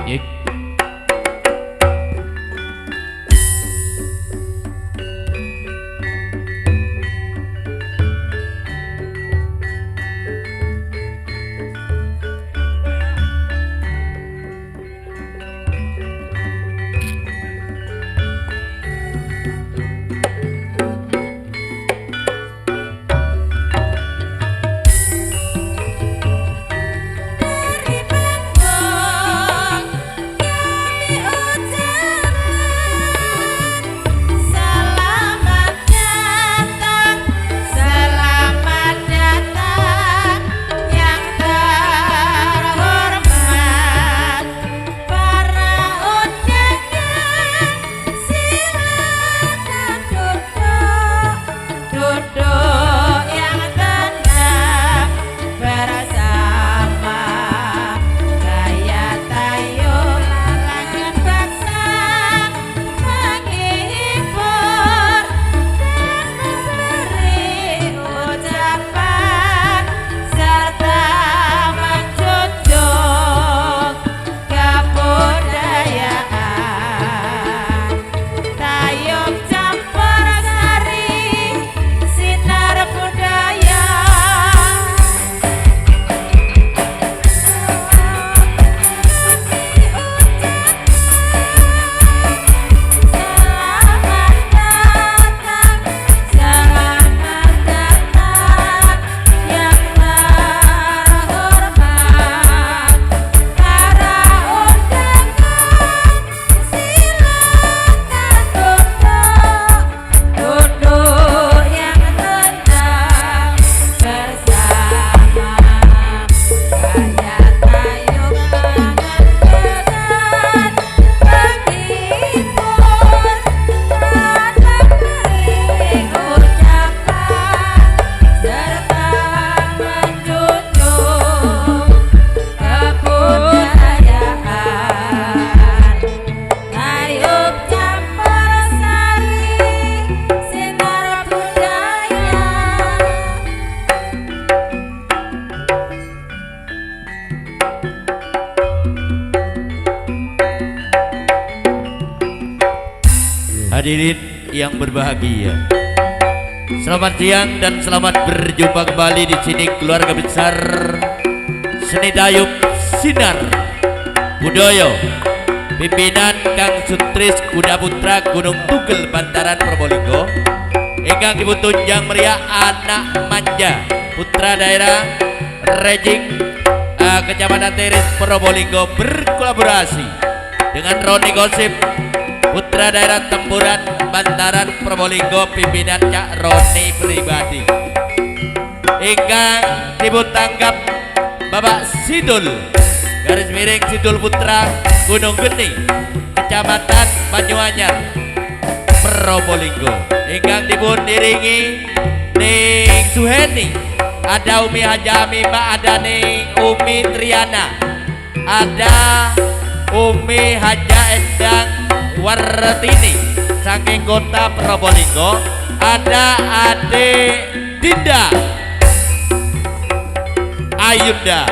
Yik. Hadirin yang berbahagia, selamat siang dan selamat berjumpa kembali di sini keluarga besar Seni Dayung Sinar Budaya pimpinan Kang Sutris Kuda Putra Gunung Tugel Bantaran Probolinggo ingkang dipuntunjang meriah anak manja putra daerah Rejing Kecamatan Teris Probolinggo berkolaborasi dengan Roni Gosip putra daerah Tempuran Bantaran Probolinggo pimpinan Cak Roni pribadi ingkang dipuntanggap Bapak Sidul garis miring Sidul Putra Gunung Geni Kecamatan Banyuanyar Probolinggo ingkang dipun iringi ning Suheni ada Umi Haja Amimah, ada ning Umi Triana, ada Umi Haja Endang Wartini saking kota Probolinggo, ada Ade Dinda Ayunda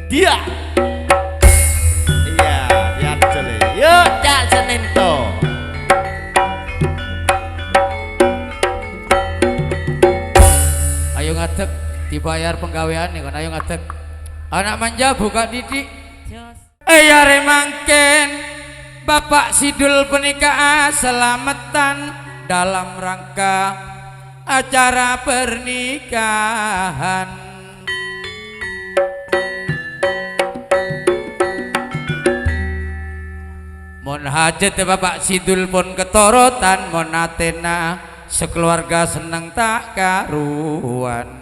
dia iya biar jeli yuk Cak Senento ayo ngadeg dibayar penggawean nih kan ayo ngadeg anak manja buka didik ya remangken Bapak Sidul pernikahan selamatan dalam rangka acara pernikahan mon hajat ya Bapak Sidul pun ketorotan mon atena sekeluarga seneng tak karuan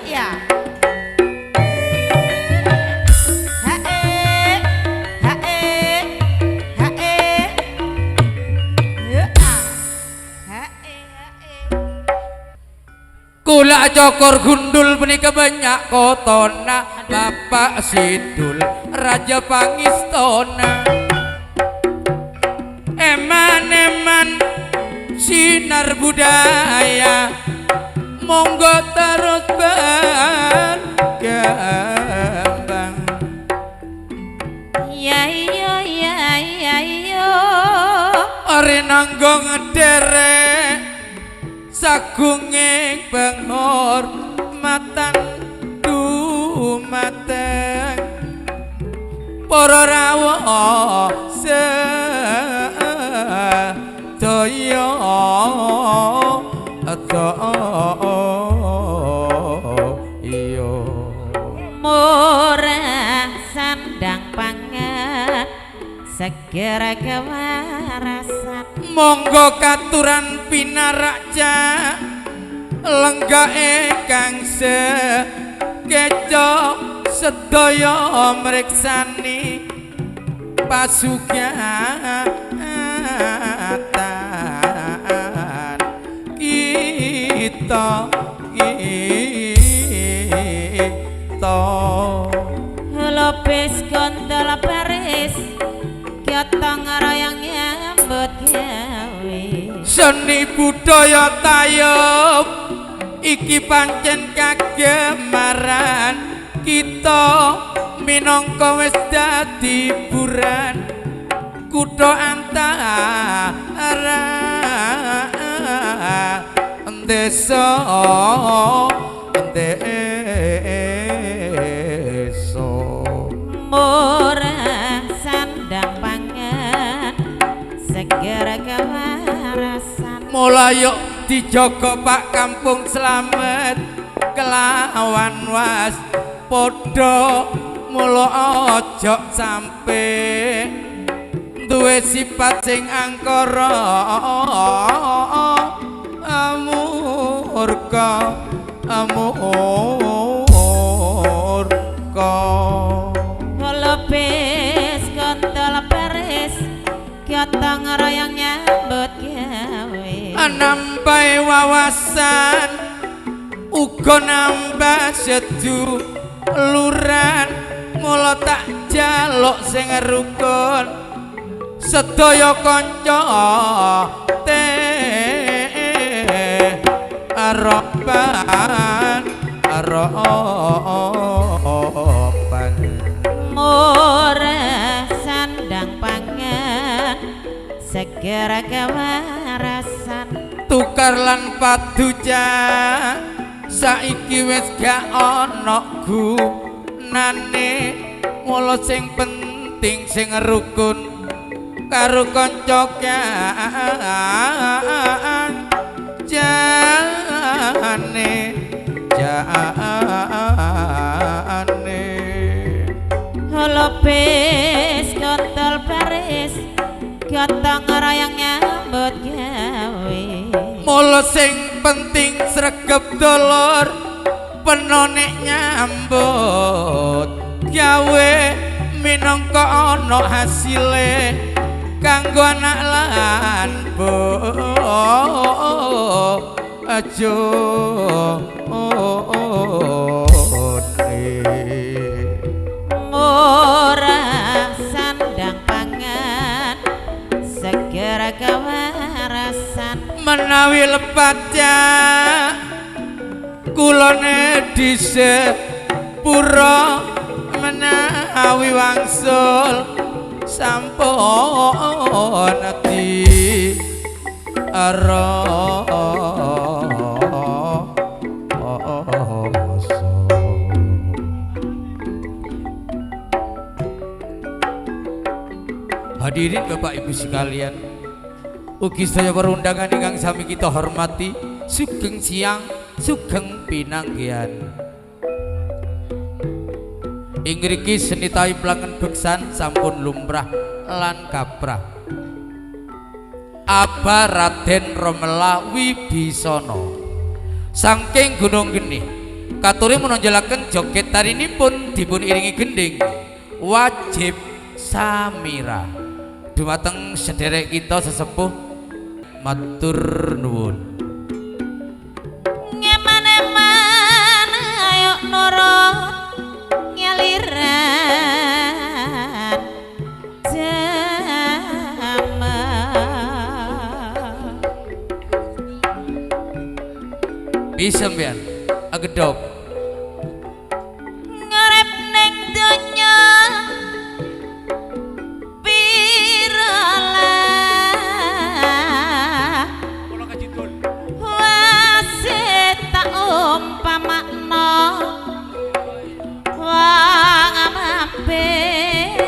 ya kula cokor gundul punika banyak kotona Bapak Sidul Raja Pangistona eman sinar budaya monggo terus berkembang. Ya iya ya iya iya Ore nanggo ngederek sagunging penghormatan dumateng para rawuh sedaya iya murah sandang pangan segera kewarasan monggo katuran pinaraja lenggake kang sekeca sedaya mriksani pasugatan kita lopes kontol paris kita ngarayang nyambut gawe seni budaya tayub iki pancen kagemaran kita minangka wis dadi hiburan kutha antara desa murah sandang pangan segera kewarasan mulai yuk dijogo Pak Kampung Slamet kelawan was podo mula ojo sampe duwe sifat sing angkara amurka lopes kontol paris kita ngarayang nyambut gawe nambahi wawasan uga nambah seduluran mula tak jaluk sing rukun sedaya kanca harapan murah sandang pangan segera kewarasan tukar lan paduja saiki wis gak ana gunane mula sing penting sing rukun karo kanca jane lopes kontol paris kita ngarayang nyambut gawe mula sing penting sregep dolor penone nyambut gawe minangka ana hasile kanggo anak lan bojo murah sandang pangan segera kewarasan menawi lepat ya kulone dhisik pura menawi wangsul sampun ati hadirin Bapak Ibu sekalian, ugi sedaya perundangan ingkang sami kita hormati, sugeng siang, sugeng pinanggihan. Ing mriki seni tari plangen beksan sampun lumrah lan kaprah. Aba Raden Romela Wibisana saking Gunung Genih katuri menonjolaken joget tarinipun dipun iringi gending wajib samira. Dumateng sederek kita sesepuh matur nuwun. Ngeman-eman ayo nurut ngeliran jaman Bisa biar agedok. ngarep ning donya piralah wasit tak umpamakna wong mampir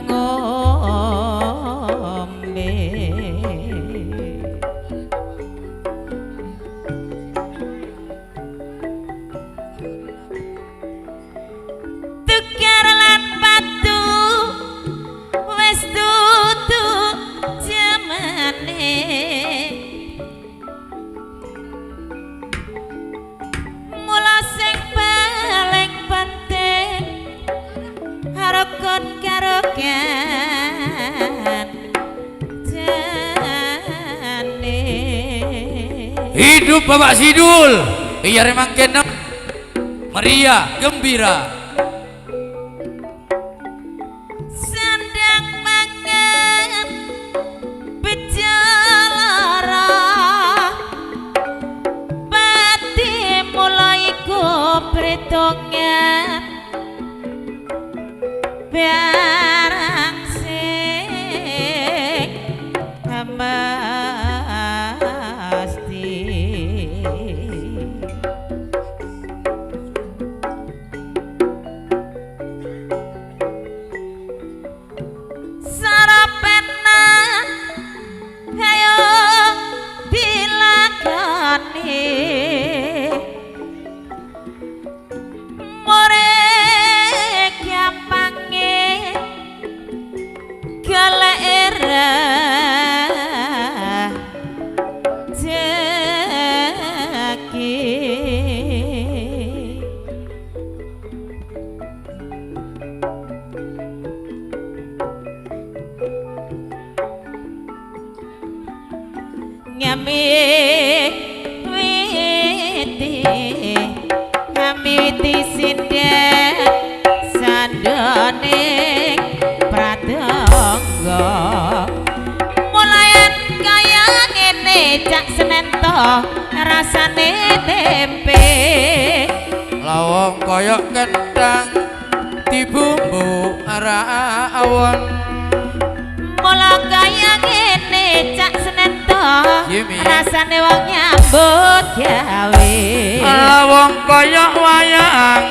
ngombe tukar lan batu wis dudu jamane mula sing paling penting harokon karokan jane Hidup Bapak Sidul. Iya remang kena meriah gembira. sandang mangan bejalara pati mulai perhitungan barang sing mesti sarapenan ayo dilakoni more gampange golek era jeki nyami witi sindet sandone pradangga mulayan kaya ngene cak senento rasane tempe Lawang koyok kendang dibumbu rawon. mula kaya ngene cak senento Yumi. rasane wong nyambut gawe Lawang koyok wayang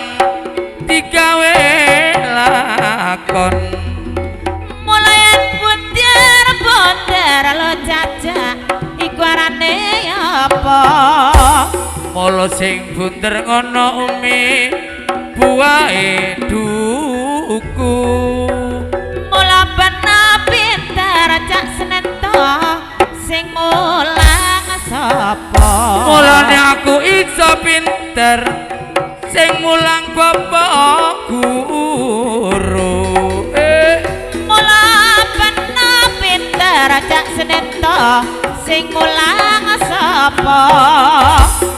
digawe lakon. mulayan bundar lo cacak iku arane apa Molo sing bunder ngono umi buahe duku. mula bena pintar cak senento sing mulang sapa Mulane aku iso pinter sing mulang bapak guru. mula bena pintar cak senento sing mulang sapa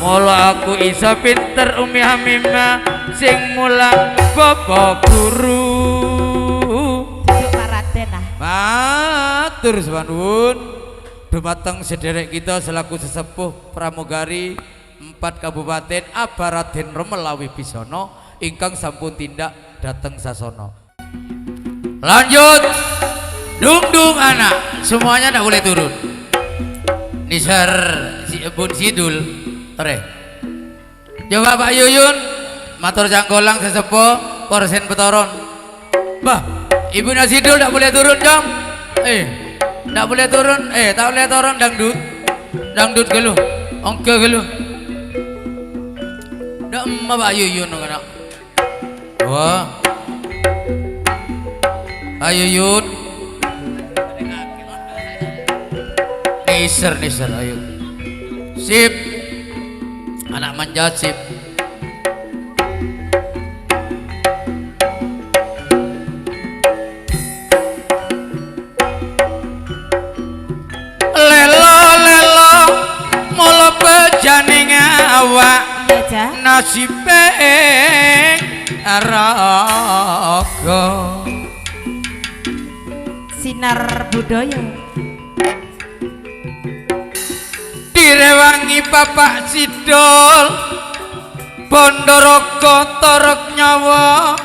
Mula aku iso pinter umi hamimah sing mulang bapak guru. duduk paraten ah Matur suwun dumateng sederek kita selaku sesepuh pramugari 4 kabupaten Abaraden Romelawi Bisono ingkang sampun tindak dateng sasono. Lanjut dung anak semuanya tidak boleh turun. Nisar si Bun Sidul ore. Coba Pak Yuyun matur janggolang sesepuh korsen petoron. Bah, Ibu Nasidul tidak boleh turun dong. Tidak boleh turun. Tak boleh turun dangdut. Dangdut gelu. Ongke gelu. Ndak emma Pak Yuyun anak. Wah. Pak Yuyun. Niser ayo. Sip. Anak manja sip. Lelo molo bejaning awak nasibe raga sinar budaya direwangi Nanging Bapak Sidul Bondorogo torok nyawa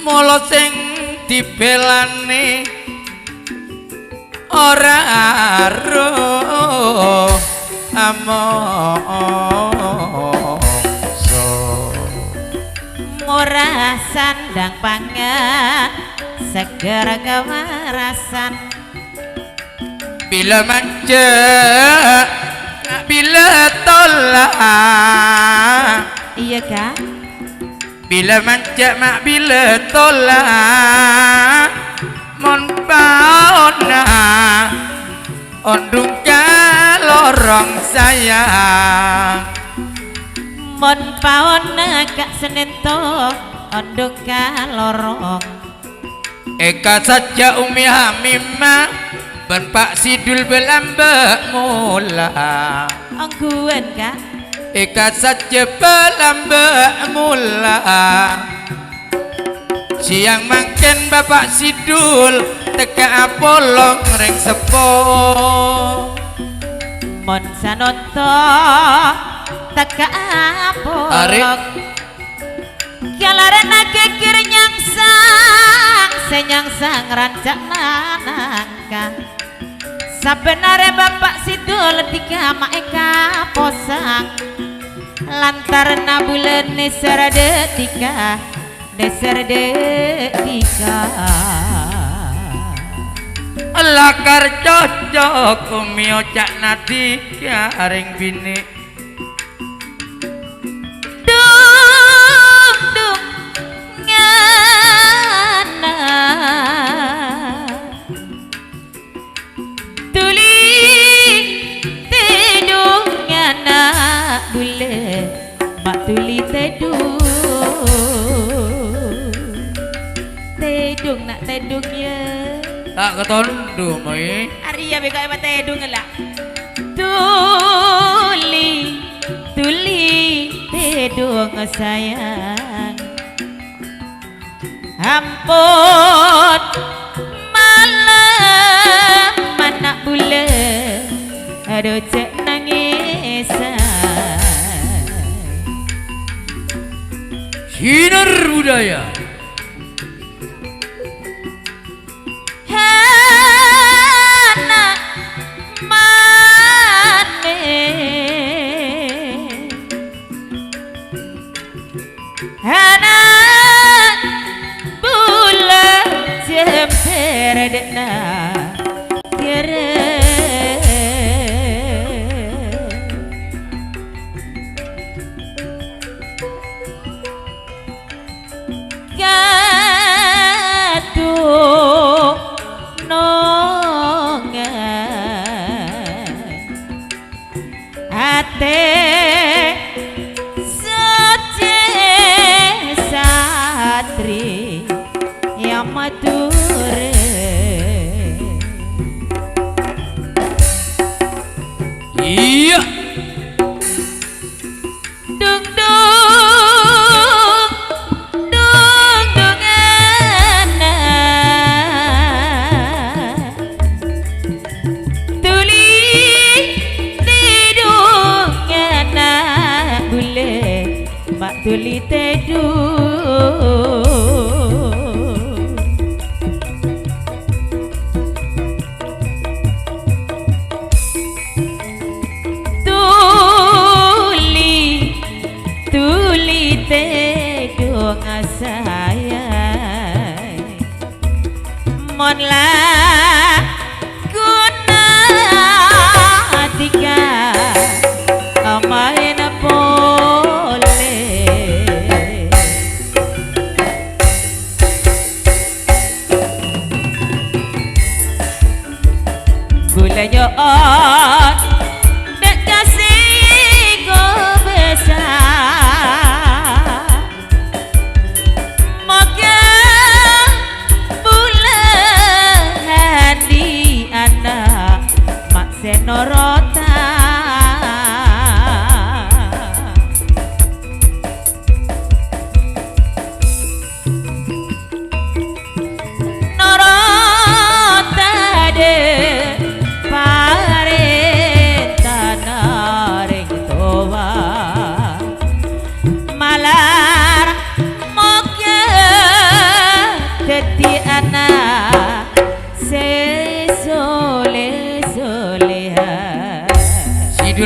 mula sing dibelani ora aruh amangsa ora sandang pangan seger kewarasan bila manja bila tolak iya Kak bila manja mak bila tolak mon paona ondung kalorong sayang mon paona Kak senento ondung kalorong eka saja Umi Hamimah ban Pak Sidul belambak mula angguan Kak eka saja belambak mula siang mangken Bapak Sidul teka apolong ring sepo mon sanoto teka apolong kialaren kekir nyangsang senyangsang rancak nanangka sabenare Bapak Sidul tiga maeka posang lantar bulan neser detika lakar cocok Umi ocak nadika ring bini dung dung ngana tuli tedung ngana bule mak tuli tedung nak tedung ya tak ketondu mai Arya beka emang tedung lah tuli tuli tedung sayang ampun malam mana bulan aduh cek nangisan sinar budaya anak mane anak bulan jemper dena kere iya dung dung dung dungana tuli tidungana bule mak tuli tedung mon la guna tiga amain pole gula yo on dek kasih go besar Norota Norota de pare tanah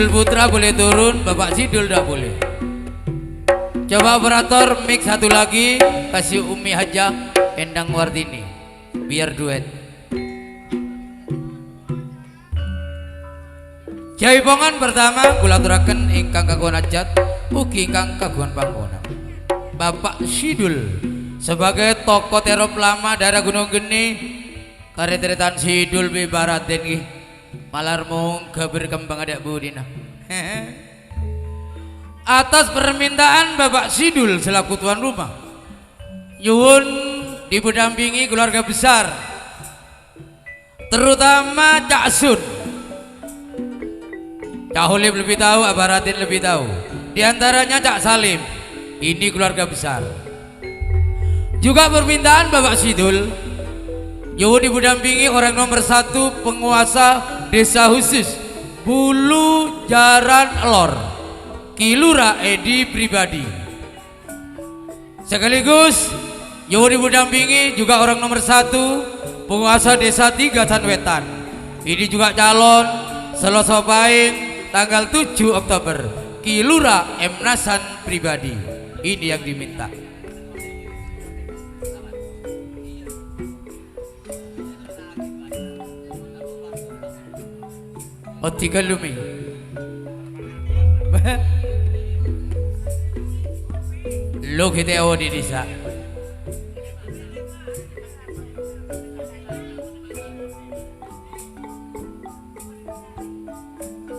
Sidul Putra boleh turun, Bapak Sidul tidak boleh. Coba operator mix satu lagi, kasih Umi Hajah Endang Wardini biar duet. Jaipongan pertama kula aturaken ingkang kagungan hajat ugi ingkang kagungan panggonan. Bapak Sidul sebagai tokoh terop lama daerah Gunung Geni, kareteretan Sidul bibaraten nggih. Malar mung berkembang adak budina. Atas permintaan Bapak Sidul selaku tuan rumah, nyuwun didampingi keluarga besar, terutama Cak Sun. Cak Holib lebih tahu, Abaratin lebih tahu. Di antaranya Cak Salim. Ini keluarga besar. Juga permintaan Bapak Sidul, nyuwun didampingi orang nomor 1 penguasa desa khusus Bulu Jaran Lor, Kilura Edi pribadi. Sekaligus nyuwun didampingi juga orang nomor 1 penguasa desa 3 Wetan. Ini juga calon Selasa Pahing tanggal 7 Oktober, Kilura M Nasan pribadi. Ini yang diminta. Oh, tiga lumi. Lo kita awal di desa.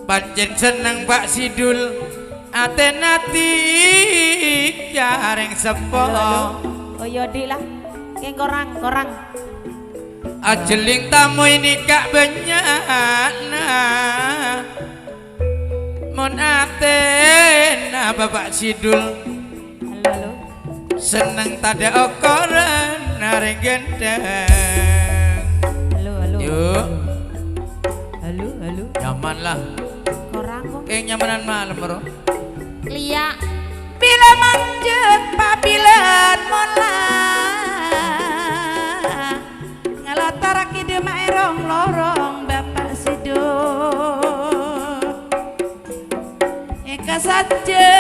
Pancen seneng Pak Sidul, atenati jareng sepo. Oh iya dik lah, kayak korang. Ajeling tamu ini kak banyak mon atena Bapak Sidul. Halo. Seneng tada okoran nareng gendeng. Halo. Yuk. Halo. Nyaman lah. Korang kok. Kayak nyamanan malam bro. Lia. Bila manjut papilan mola. Ngalatar kide maerong lorong Bapak Sidul. Eka saja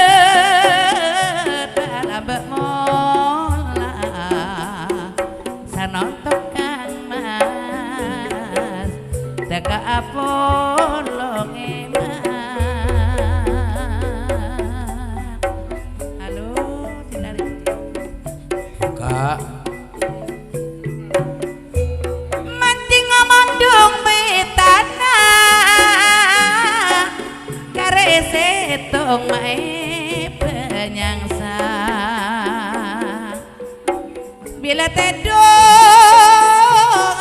balabek mola. Sanontok Kang Mas. Daka apolong emas. Halo, Sinari. Kak. Mancing ngomong dong betana. Kare setong mae penyangsa. Bila tedong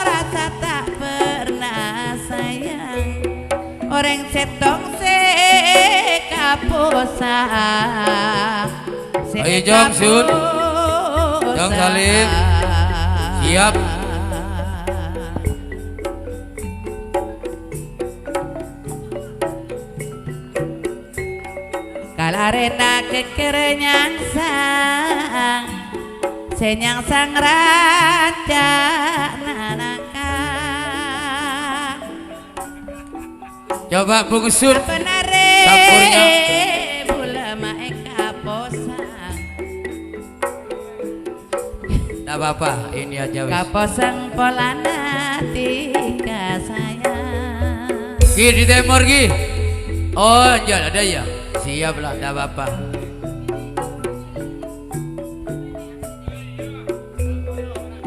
rasa tak pernah sayang. Orang setong sekaposa. Ayo Jong Sun, Jong Salim, siap. Kalarena kekerenyang sang, senyang sang raja nanaka. Coba Bung Sun, Penare dapurnya. bula maeka posang. Tidak apa-apa, ini aja wis. Kaposang polana tika sayang. Gi di timur Gi. Oh, anjal ada ya. Siap lah, tidak apa-apa.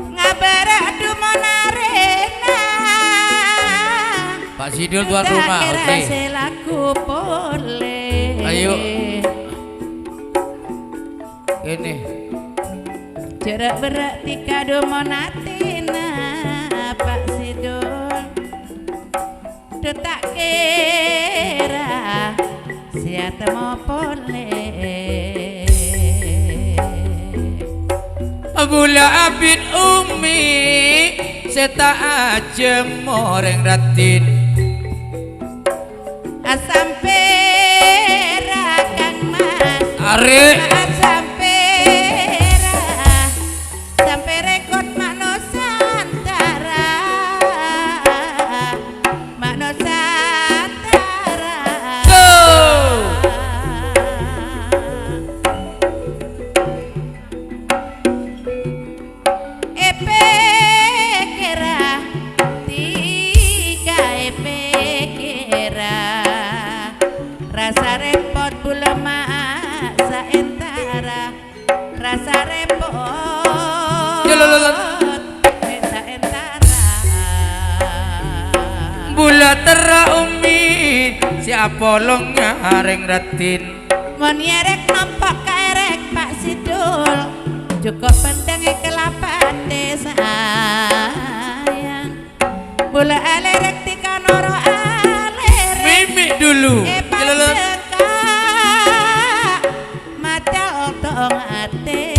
Ngabara dumonarena. Pak Sidul tuan rumah, oke. Selaku boleh. Ayo. Ini. Jerak berak tika dumonatina Pak Sidul. Detak kira siat mau boleh. Bula abid umi seta aja moreng ratin. Sampai Kang Mas. Are. Sampai rekod Makno Santara. Makno Santara. era rasa repot bula mak saentara rasa repot saentara bula tera umi siapa lo ngareng ratin mon yerek nampak kaerek Pak Sidul cukup penting kelapa sayang bula alerek tika noro alerek mimik dulu pandeka macal tong ate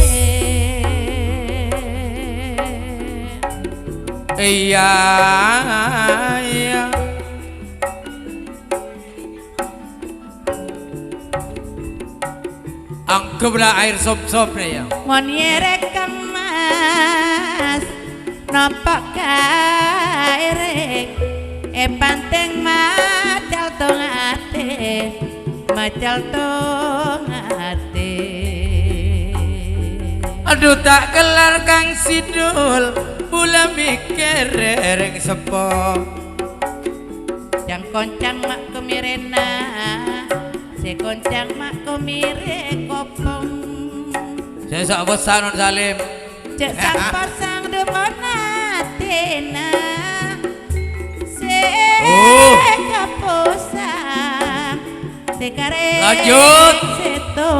iya iya anggaplah air sop-sopnya ya mon yerek kang mas nampak kaerek panteng macal tong ate macal tong ate aduh tak kelar Kang Sidul bula mikir reng sepo yang koncang mak kemirena si koncang mak kemire kopong saya sak bosan non Salim cek sang pasang demonatena si kaposang si kare lanjut seto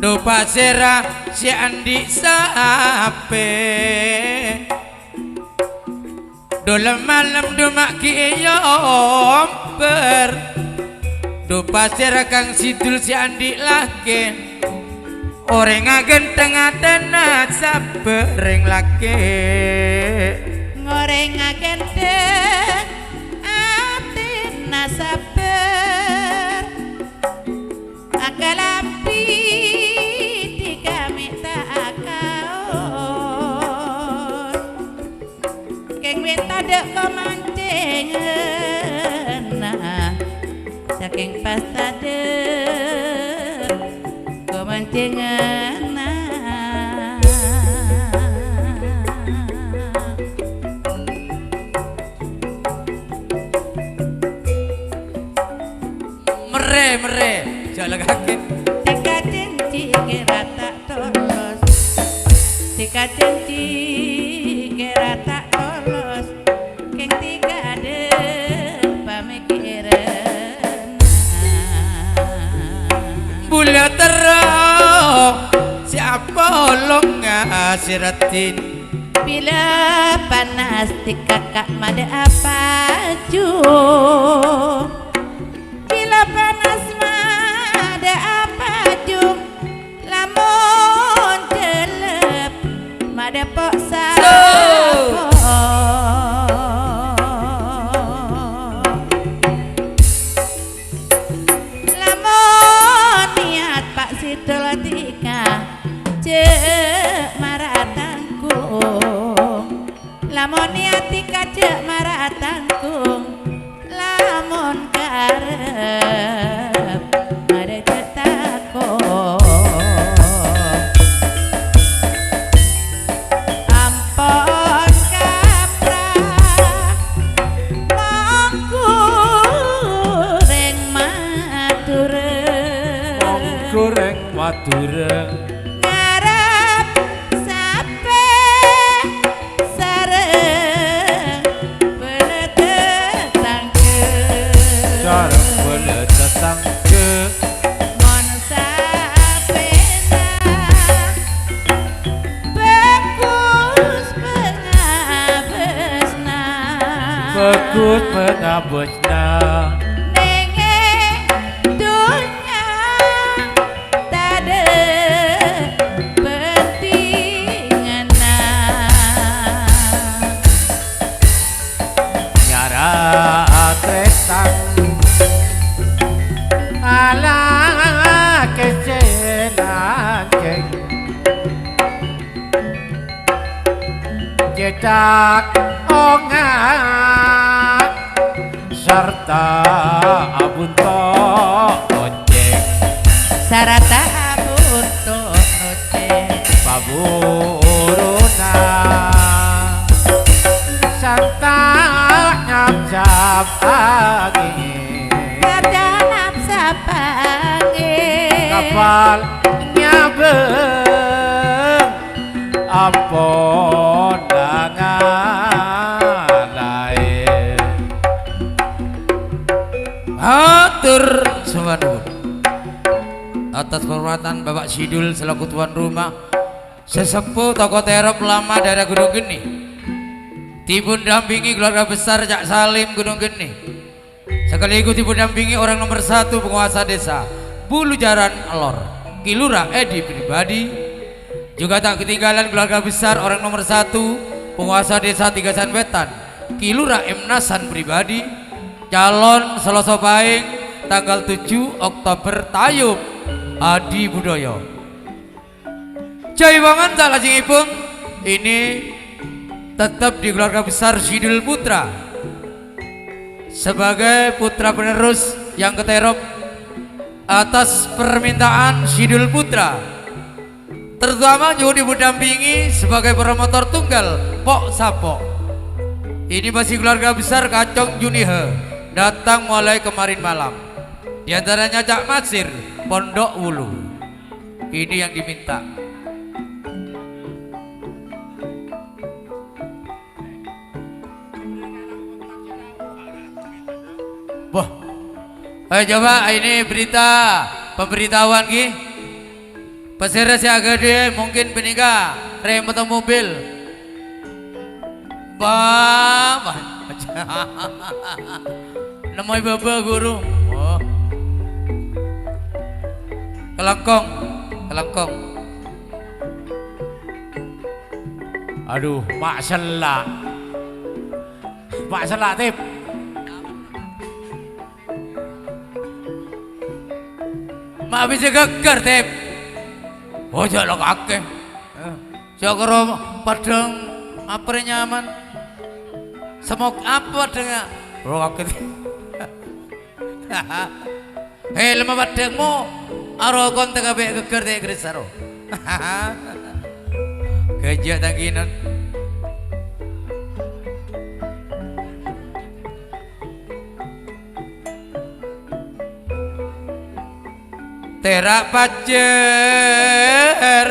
do pasera si Andi sape do malam do mak kiomper do pasera Kang Sidul si Andi laki orang ngagenteng atena sabereng laki ngoreng agenteng atena saber akalampi tiga mita akaon keng mita dek kemancengan saking pasade kemancengan mere jalan kaki tika cenci kira tak tolos tika cenci kira tak tolos keng tiga de pamikiran bula terang siapa lo ngasih ratin bila panas tika kak mada apa ju bila panas mada apa jung lamun celep mada pok sapo lamun niat Pak Sidul tika cek maratangkung lamun niat tika cek maratangkung lamun karep ada cetakong ampon kaprah mongkureng matureng ngarep sape sareng beletangke sareng beletangke mon sapena bagus pengabesna bagus pengabesna nenge dunya tade pentingana nyara tresang ala kecelan keng cetak ongan serta abunto ojek sarata abu ampun danganae Hatur suwun atas kehormatan Bapak Sidul selaku tuan rumah sesepuh tokoh terop lama daerah Gunung Geni dipun dampingi keluarga besar Cak Salim Gunung Geni sekaligus dipun dampingi orang nomor 1 penguasa desa Bulu Jaran Alor Kilura Edi pribadi juga tak ketinggalan keluarga besar orang nomor 1 penguasa desa Tigasan Wetan Kilura M. Nasan pribadi calon Seloso Paing tanggal 7 Oktober Tayub Adi Budoyo Jaiwangan tak lajengipun ini tetap di keluarga besar Sidul Putra sebagai putra penerus yang keterop atas permintaan Sidul Putra terutama juga didampingi sebagai promotor tunggal Pok Sapok ini masih keluarga besar Kacong Junihe datang mulai kemarin malam diantaranya Cak Masir Pondok Wulu ini yang diminta wah ayo coba ini berita pemberitahuan ki pesere si agade mungkin penikah rem atau mobil bah namanya baba guru oh. Kelangkong aduh mak selak tip mak bisa geger tip oh jangan kakek jangan padang apa nyaman semok apa dengan roket hei lemah padangmu aro kontek abe geger teh gresaro gajah tangkinan terak pajer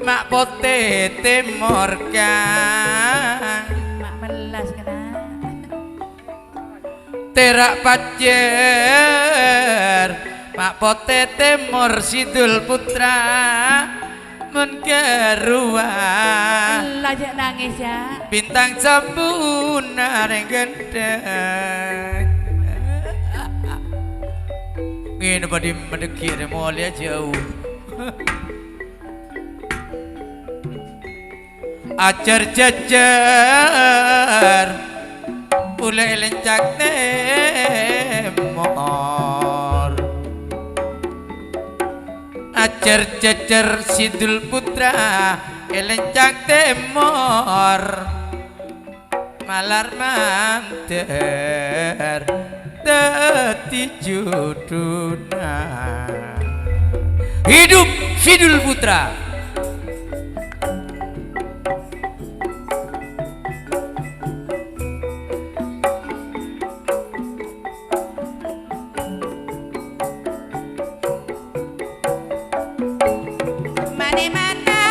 mak pote timur kan mak melas kena terak pajer mak pote timur Sidul Putra mengeruan lajak nangis ya bintang sambuna yang gendeng ini pada mendekir mau lihat jauh ajar jajar boleh lencak nemor ajar jajar Sidul Putra lencak temor malar manter dadi juduna hidup Sidul Putra mana-mana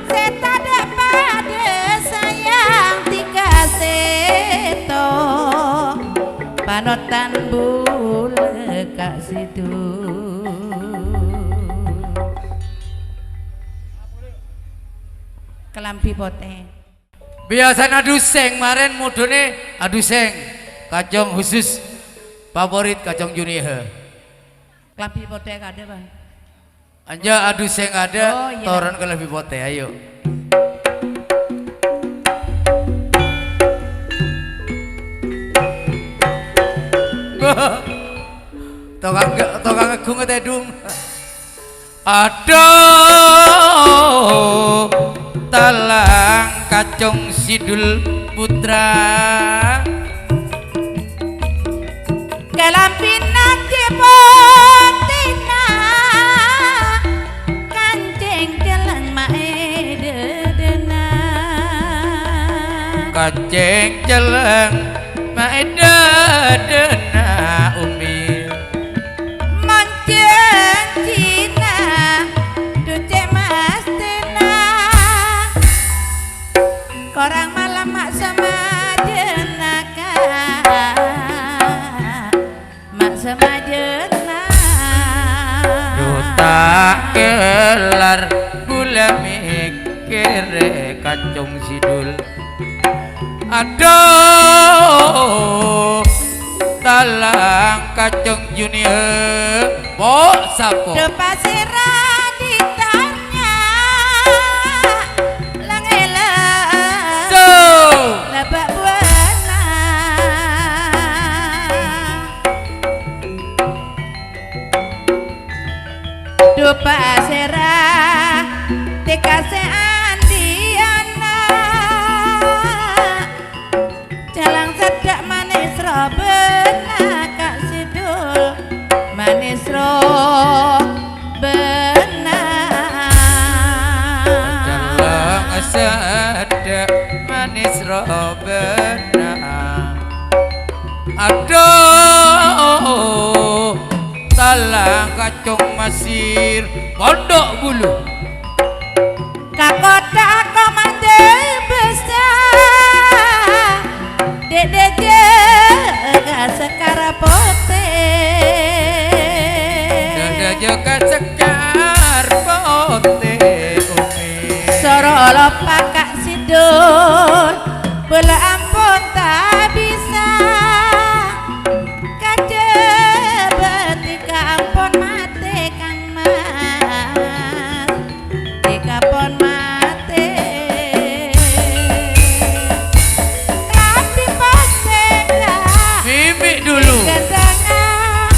setan pada sayang tiga seto panotan bule Kak Sidul kelampi poteng biasa adu seng maren mudune adu seng kacang khusus favorit Kacong Junihe kelampi poteng ada bang anja adu seng ada oh, iya. toron ke lebih pote ayo tokang agung tedung aduh talang Kacong Sidul Putra kelampinan jepotina kancing jalan mae dedena kaceng jeleng maeda dena umi monceng Cina kere kacung sidul. Aduh talang kacung junior pok sapo Do pasiran ditanya langela so lebak buana do pasirah dikasih andiana jalang sedak manis robena kak sidul manis robena jalang sedak manis robena aduh talang kacung masir pondok bulu kakota komande besar dede jaga sekara putih dede jaga sekar putih umi sorolo pakak sidul bola ampun tak bisa kaje betika ampun mati kang mas tika pon mati tapi pasengga mimik dulu kedangan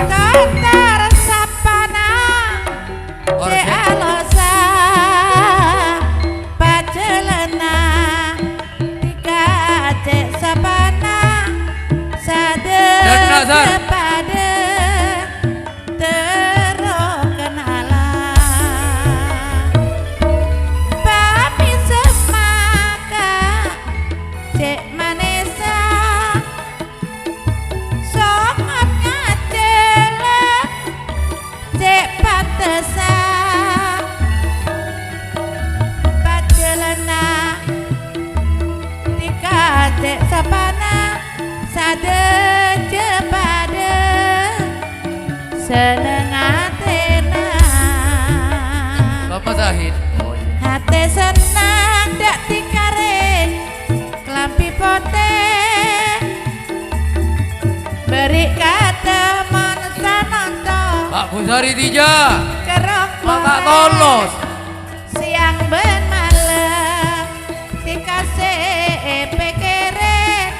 tatar sapana Orang de alosa pacelana tika cek sapana sade Dan Nazar. pada tero kenalan papi semaka cek manesa songot ngacele cek patesa pacelana tika cek sapana sade cepade seneng atena Bapak Zahid hati senang dak tikare kelampi pote beri kata mansa nonton Pak Busari Tija kerok Pak Tolos siang ben malam dikasih pikirin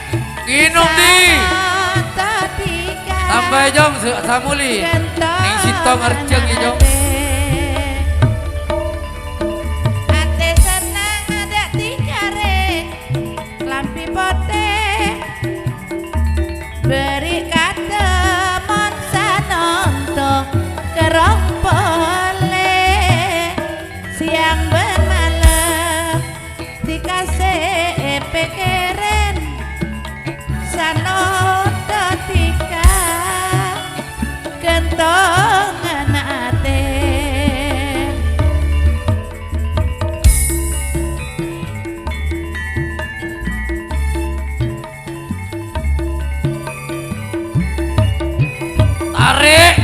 Kinung di tika sampai jong samuli ning sitong arjeng ya jong ate senang ada tikare lampi pote beri kata monsa nonto kerong pole siang bermalam dikasih pikirin sanoto tika kentongan ate tarik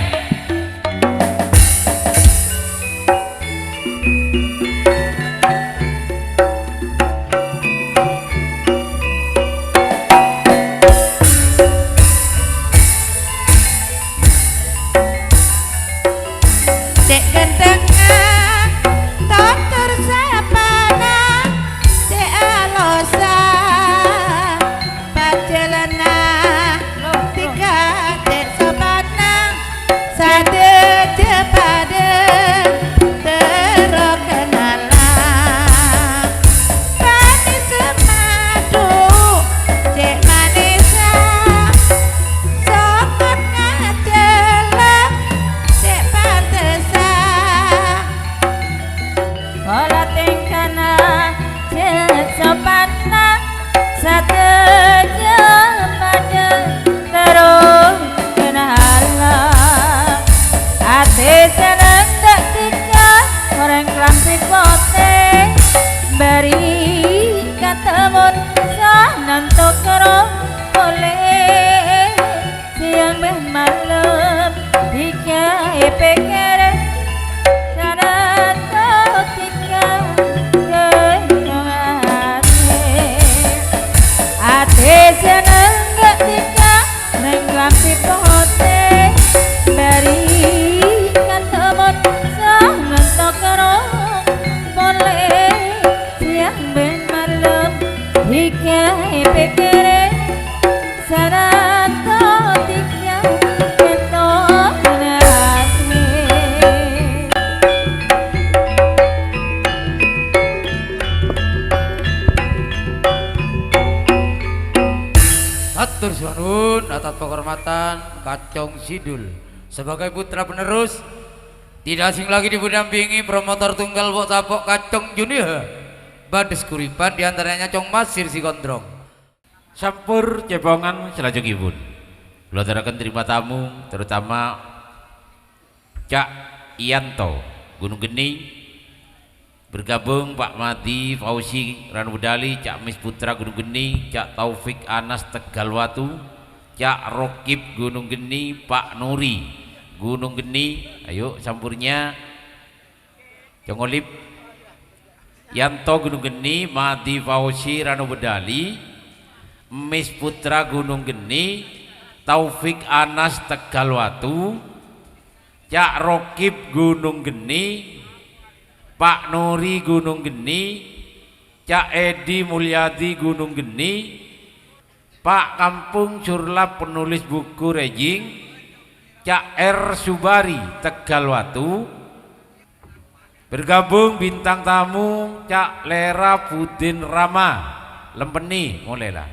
suwun atas penghormatan Kacong Sidul sebagai putra penerus. Tidak asing lagi didampingi promotor tunggal Pok Tapok Kacong Junior Bades Kuripan diantaranya Cong Masir si Gondrong. Sampur cebongan selajengipun. Kula aturaken terima tamu terutama Cak Ianto Gunung Geni, bergabung Pak Madi Fauzi Ranubedali, Cak Mis Putra Gunung Geni, Cak Taufik Anas Tegalwatu, Cak Rokib Gunung Geni, Pak Nuri Gunung Geni. Ayo sampurnya Cong Olip Yanto Gunung Geni, Madi Fauzi Ranubedali, Mis Putra Gunung Geni, Taufik Anas Tegalwatu, Cak Rokib Gunung Geni, Pak Nuri Gunung Geni, Cak Edi Mulyadi Gunung Geni, Pak Kampung Surlap penulis buku Rejing, Cak R Subari Tegalwatu, bergabung bintang tamu Cak Lera Pudin Rama Lempeni mulailah,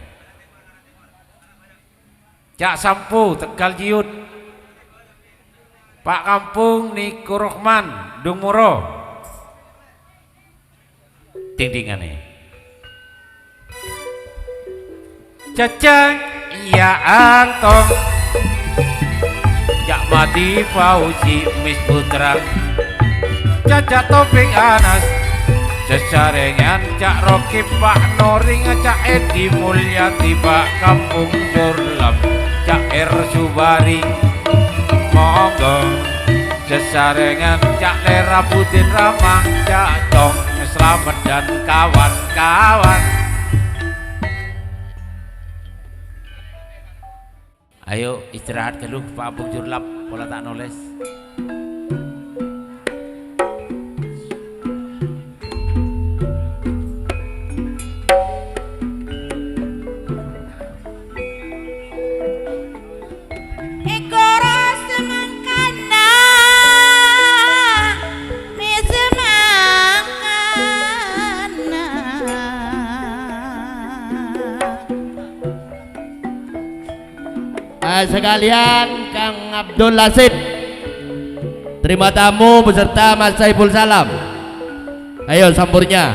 Cak Sampo Tegal Ciut, Pak Kampung Niko Rohman Dungmoro dingdingane, Cacang Iya Antong, Cak Madi Fauzi Mis Putra, Caca Topik Anas sesarengan, Cak Rokib Pak Noring, Cak Edi Mulyadi, Pak Kampung Surlam, Cak R Subari monggo sesarengan, Cak Lera Pudin Ramah, Cak Cong Slamet dan kawan-kawan. Ayo istirahat dulu Pak Kampung Surlap, pola tak nulis. Sekalian Kang Abdul Lasid, terima tamu beserta Mas Saiful Salam. Ayo sampurnya.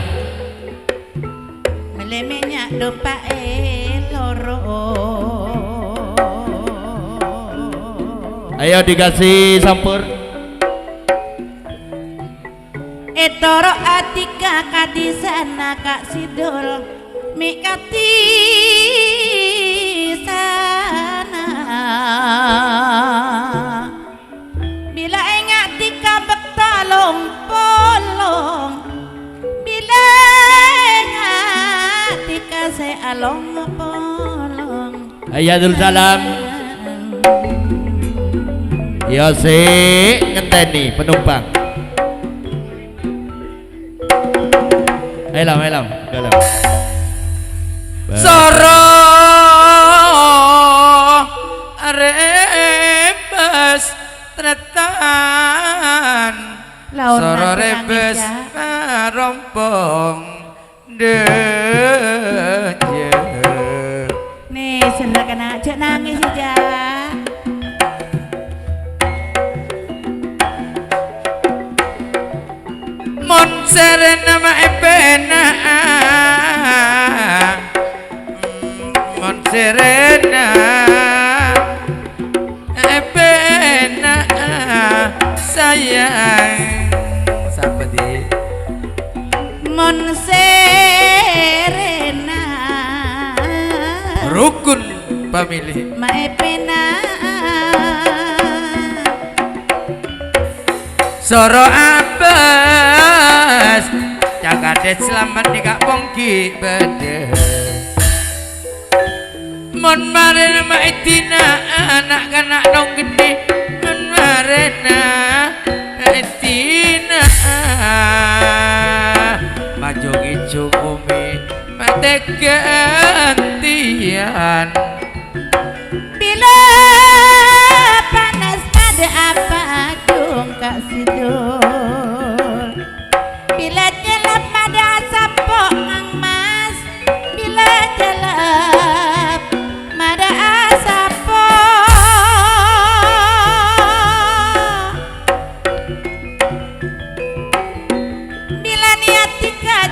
Melemenya dopa loro. Ayo dikasih sampur. Etoro atika kadisana Kak Sidul mikati sana. Bila ingat tika betalong polong, bila ingat tika se along polong. Ayatul salam. Ya si ngenteni penumpang. Elam. Soro rebes tretan, soro rebes rompong deje. Nih silakan aja nangis aja. Mon serena ma epena, mon serena epena sayang. Siapa di? Mon serena Rukun pemilih ma epena Soro Abbas Cakade selamat di Kak Pongki bede. Mon marena ma etina anak-anak nong gede. Mon marena etina maju gicu umi mate gantian. bila panas pada apa dong Kak Sidul, bila jelap pada sapok Kang Mas, bila jelap pada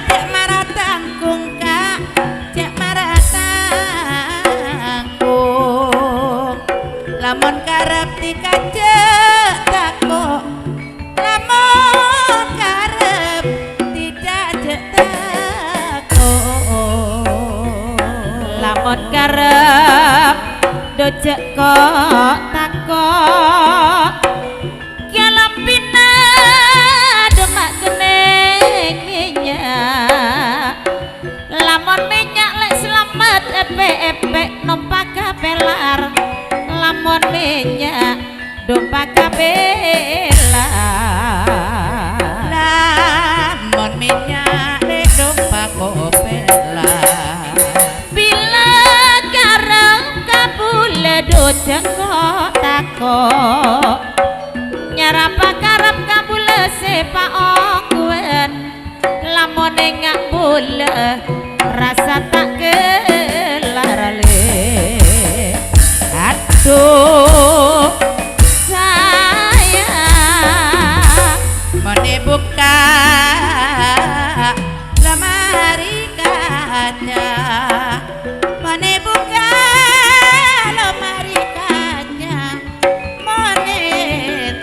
cek maratangkung kak cek maratangkung lamun karep dikajek takok lamun karep dikajek takok lamun karep dojek kok takok kialam pina demak gening minyak lamun minyak lek selamat epek-epek numpak kapelar lamun minyak numpak kapelar lamun minyak nek dompak kopelar bila karep kabule dojek kok takok nyarapa karep kabule sepak ongwen lamun ngak bule rasa tak kelar le aduh sayang mone buka lemari kaca mone buka lemari kaca mone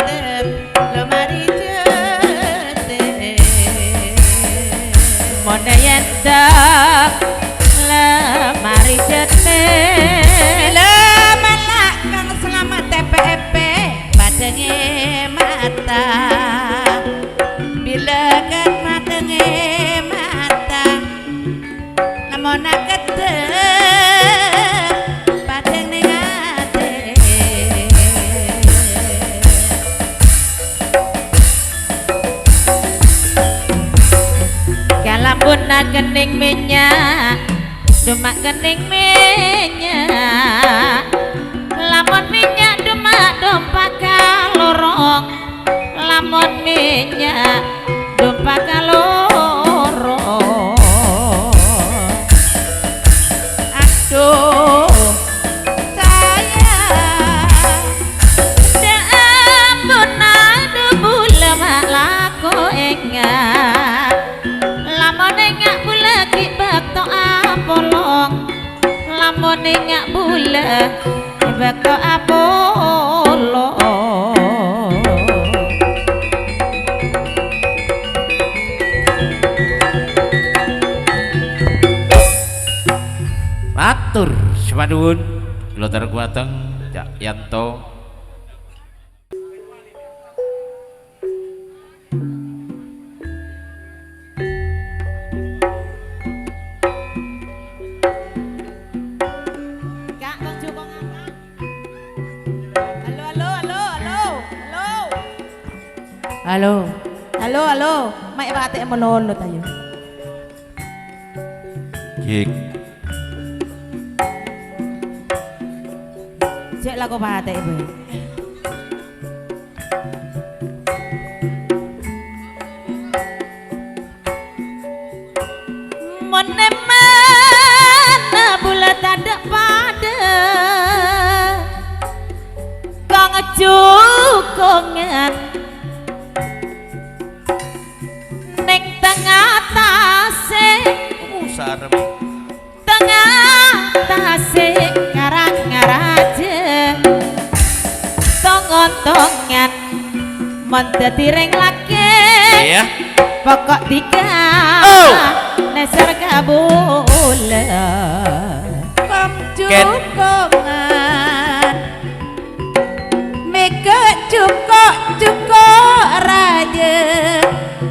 tep lemari jete mone yendak lemari jete malak kang selamat tepe-epe badenge mata bila kan badenge mata namun kete badenge ate kalambun kening minyak demak kening minyak lamun minyak demak dompak kalorong lamun minyak dompak kalorong aduh sayang da ampun adu bule mak lako engat lamun engak bule ki bakto apolong lamun engak bule bakto apolong Matur semadun kula terkuateng Cak Yanto. Kak Bang Joko ngapa? Halo halo halo halo halo halo halo mak batik menolot ayo Gik cek lagu batik be menemana bulat ada pada kang cukongan neng tengah tasik sarem tengah tasik karang ngaraje tongon-tongan menteti ring laki iya pokok tiga neser kabula Ken. kamjukongan meke cukok raja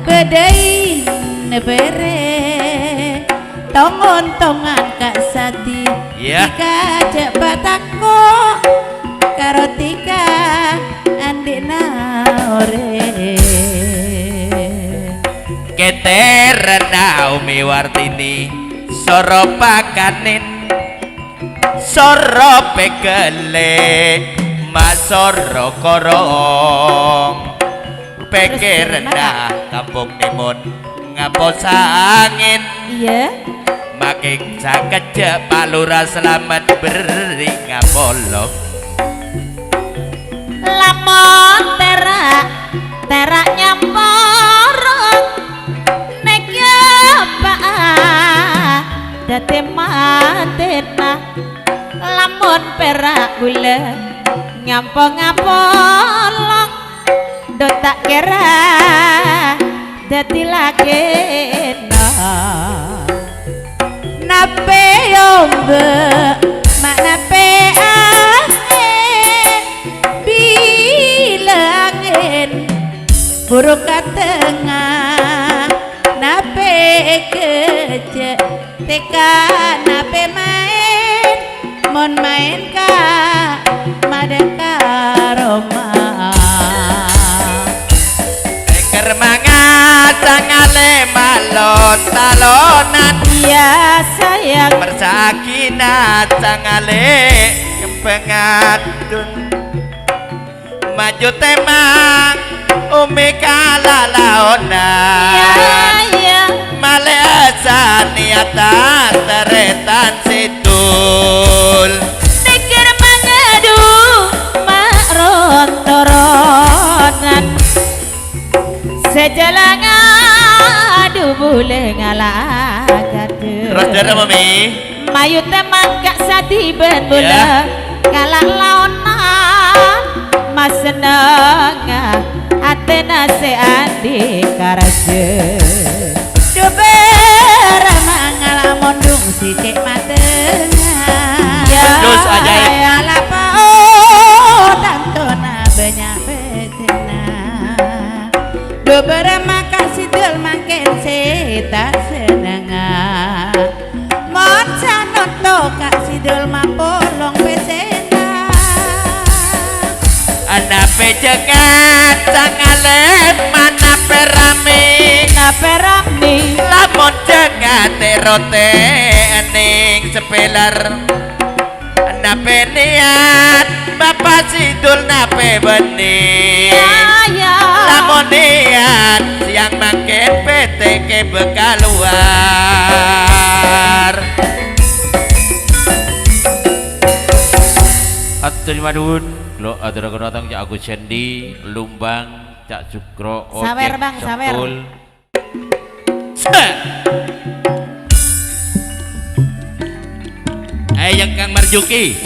bedain bere tongon-tongan kak sati Iya. tika cek batako karo tika andina ore Keter Naomi Wartini Soro pakanin Soro pekele Masoro korong Peke rendah Kampung Timun Ngapos angin iya Making sakejek Palura selamat beri ngapolong lamun terak nyampor nek ya tematena lamun perak gula ngampong-ngampolong do tak kira dadi lagena nape yombe mak nape angin bila angin buruk tengah nape kece teka nape main mon main ka madeka roma Teker mangat tangale malon talonan ya sayang Bersakina tangale kepengatun maju temang umi kalalaonan ya male asaniata teretan sidul teker mangadu marontoronan sejalan ngadu boleh ngalagade Roger mami mayu temang gak sadi ben bola Ya. kalah laonan mas seneng atena se andi karaje do beramang mondung sithik matengah Terus ajaib. ya lapa oh tantona banyak betena do beramang kasih dul mangken seta senengah mon sanon to kasih dul mampolong pesena Ana pejengat tangale mana perami naperami lamun jengat rote ening sepelar nape niat bapak sidul nape bening ya lamun niat siang makin PTK bekal luar Atur madun lo atur datang Cak Agus Sendi Lumbang Cak Cukro Ojek Sawer, Bang, sawer. Sentul. yang Kang Marjuki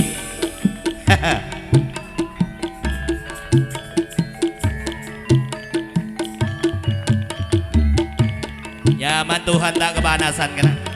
ya mantuhan tak kepanasan kena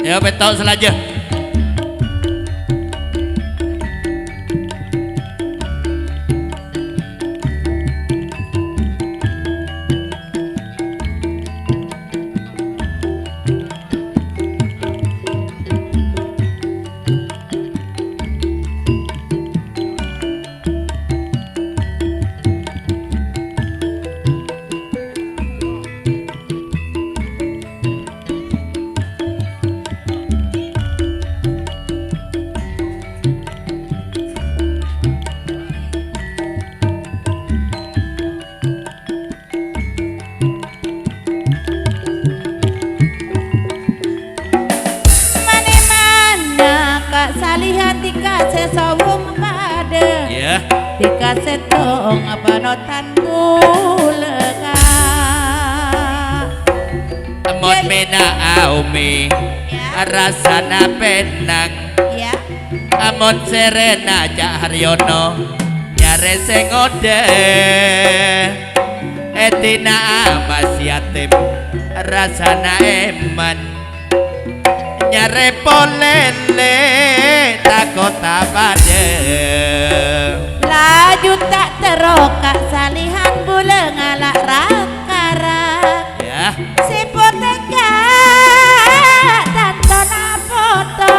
ya betul selaja salihati kasih sawung pada ya dikasih tong apa notan bulega mon mena aumi rasana penang ya amon serena Cak Haryono nyare sing ode etina mas yatim rasana eman nyare polele takota pade laju tak terokak salihan bule ngalak rakara ya sipoteka tantona foto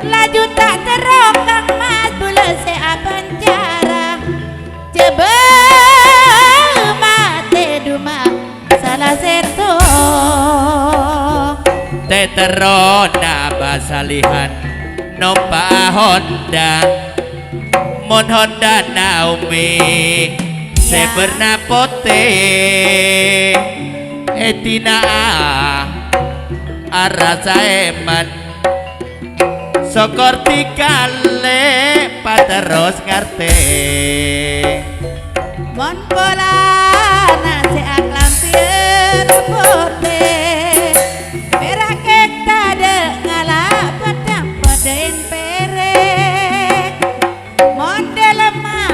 laju tak terokak mas bule se abanca terona basalihan numpak Honda mon Honda Naomi seberna putih etina arasa eman sokor dikale paterus ngerti Mon pola nasi aklam pier putih merah kita de ngalah pedang pedain perek mon lemah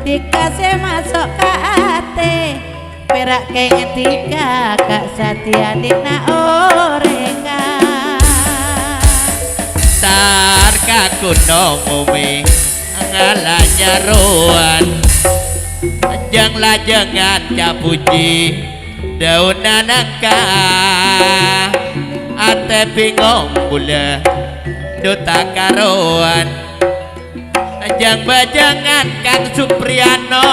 dikasih masuk ke hati perak kayak tiga kak Satya dina oreka tar kakunong umi ngalanya ruan Ajang lajangan capuji daun nangka ate bingung pula duta karuan ajang bajangan Kang Supriano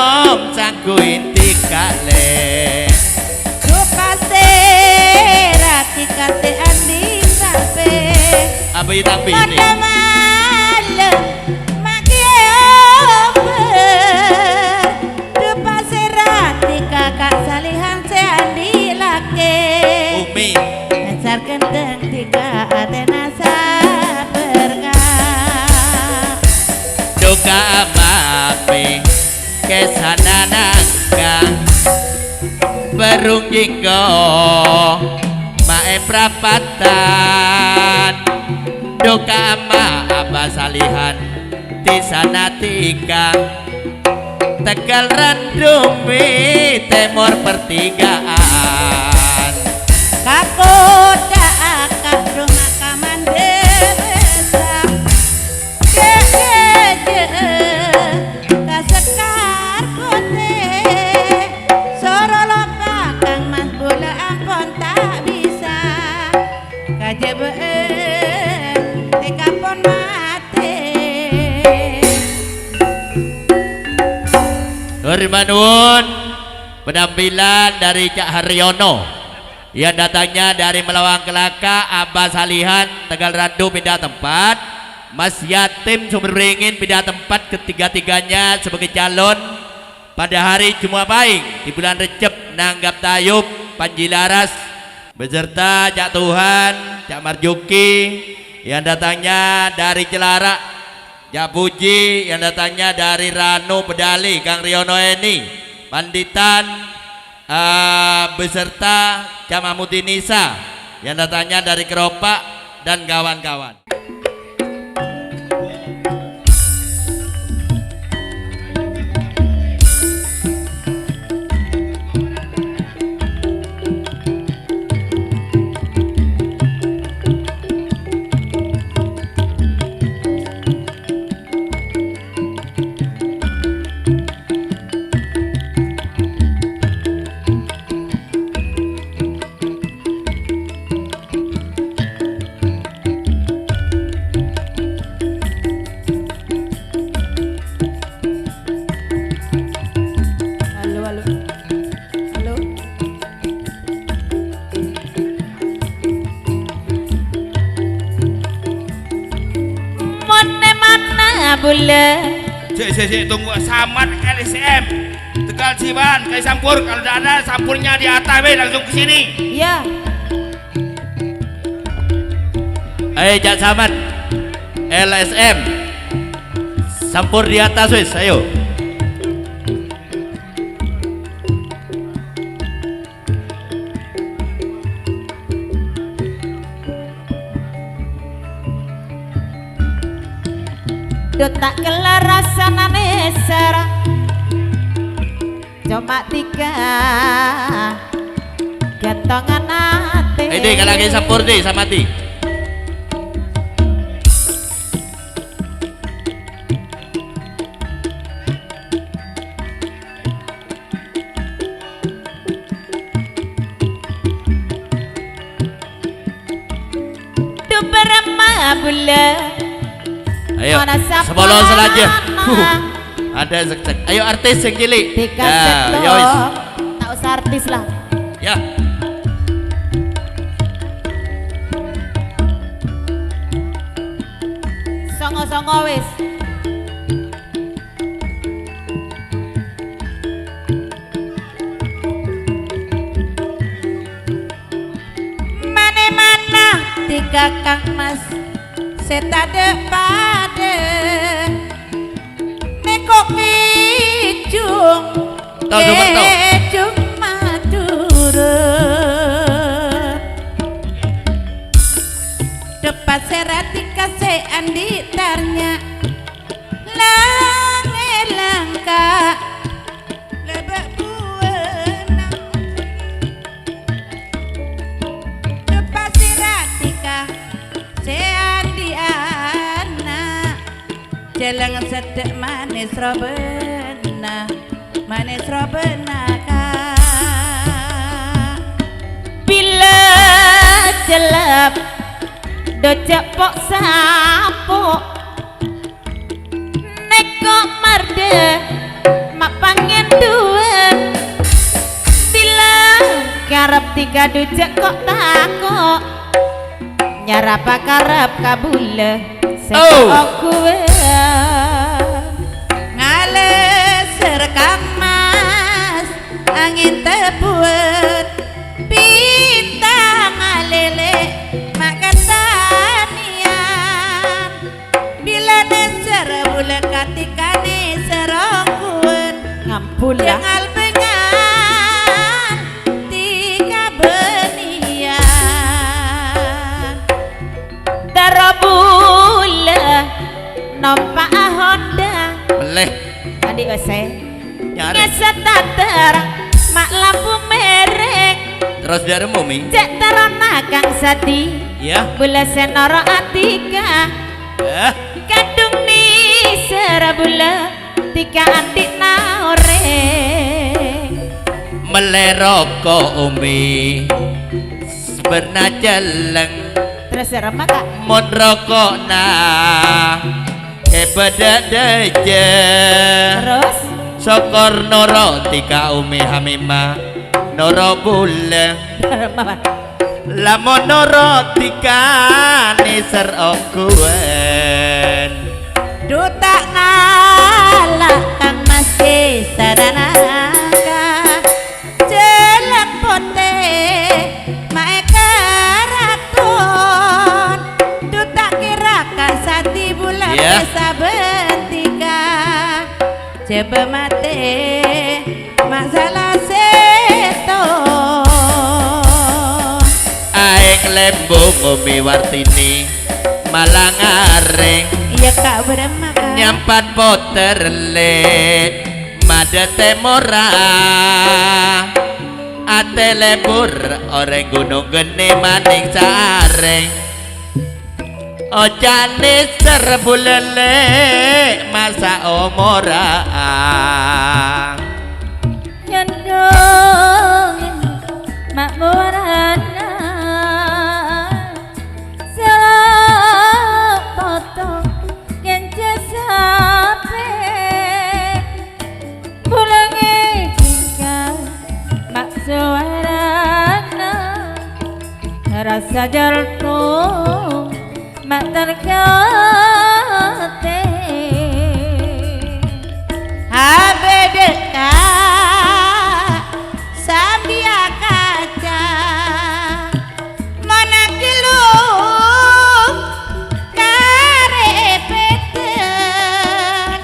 sangku inti kale Supase rati kate andi sampe apa itu tapi ini pada malam maki ober Supase rati kakak salihan se andi lake umi Dasar kendeng tiga adena saberkah duka amapi kesana nangka berung jinggo mae prapatan duka ama abasalihan di sana tiga Tegal Randumi Timur pertigaan kakoda akak rumah kamandesa keje kasekar kote sorolo kakang mas bola ampon tak bisa kajebeen tekapon mati Nurmanun penampilan dari Cak Haryono yang datangnya dari Melawang Kelaka Abah Salihan Tegal Randu pindah tempat Mas Yatim Sumber Beringin pindah tempat ketiga-tiganya sebagai calon pada hari Jumat Pahing di bulan Recep nanggap Tayub Panji Laras beserta Cak Tuhan Cak Marjuki yang datangnya dari Celarak Cak Puji yang datangnya dari Ranu Pedali Kang Riono Eni Panditan beserta Cak Mahmudi Nisa yang datangnya dari Keropak dan kawan-kawan. Bulan Cek, tunggu Samad LSM Tegal Ciban kayak sampur kalau tidak ada sampurnya di atas langsung ke sini ya Ayo Cak Samad LSM sampur di atas wis ayo tak kelar rasanane serang cuma tiga gantongan ate ini kalau lagi sampur di sama ti duperama bulan ayo sebelum selanjutnya ada sek ayo artis yang cilik ya ya wis tak usah artis lah ya songo wis. Mane mana tiga kang mas setade pade nekok kijung Tau, Dumat, tau. kijung madura depan seratika se andi tarnya langka lebak buana depan seratika se andi anak jalan sedek manis robena Bila jelap dojak pok sapok nekok marde mak pangen duet bila karep tiga dojak kok takok nyarapa karep kabule sekok kuwe ngale serkang mas angin tebuet bintang alele makan tanian bila neser bulan katika neser kuat ngampun ya yang albengan tiga benian darabula nampak Honda Meleh adik ose nyari. ngeset tater mak lampu mereng Terus dari Mumi. cek terona kang sati Ya. bula senoro atika kandung ni serabula tika antik naore Meleroko Umi. Sebenarnya jeleng. terus serama kak Mon rokok na kepada deje terus sokor noro tika Umi Hamima noro bule lamun noro tika niser okuen duta ngalah kang mas saranaga jelek pote mae karaton duta kira kasati bulan Ya. saben tiga coba mate masalah seto aeng lembung Umi Wartini malang areng iya kak beremakan nyampat poter let mada temora ate lebur orang gunung geni maning sareng ojane serbulele masa omora Yandong mak morana selap potong kence sape pulangi tinggal mak suarana rasa jaltung mak terkate Habedeka Sambia kaca Mana kilung Karepeten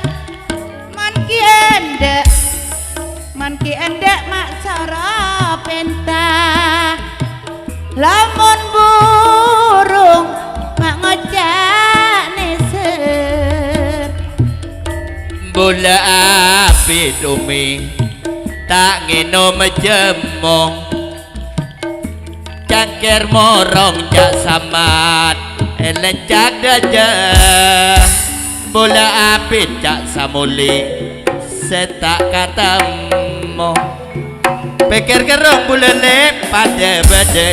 Man ki endek mak sara penta Lamun burung mak ngocak neser bola api Umi tak ngeno mejemong cangkir morong jak samat elencak daja bola api jak samuli setak katamu pikir kerong bulane pada bade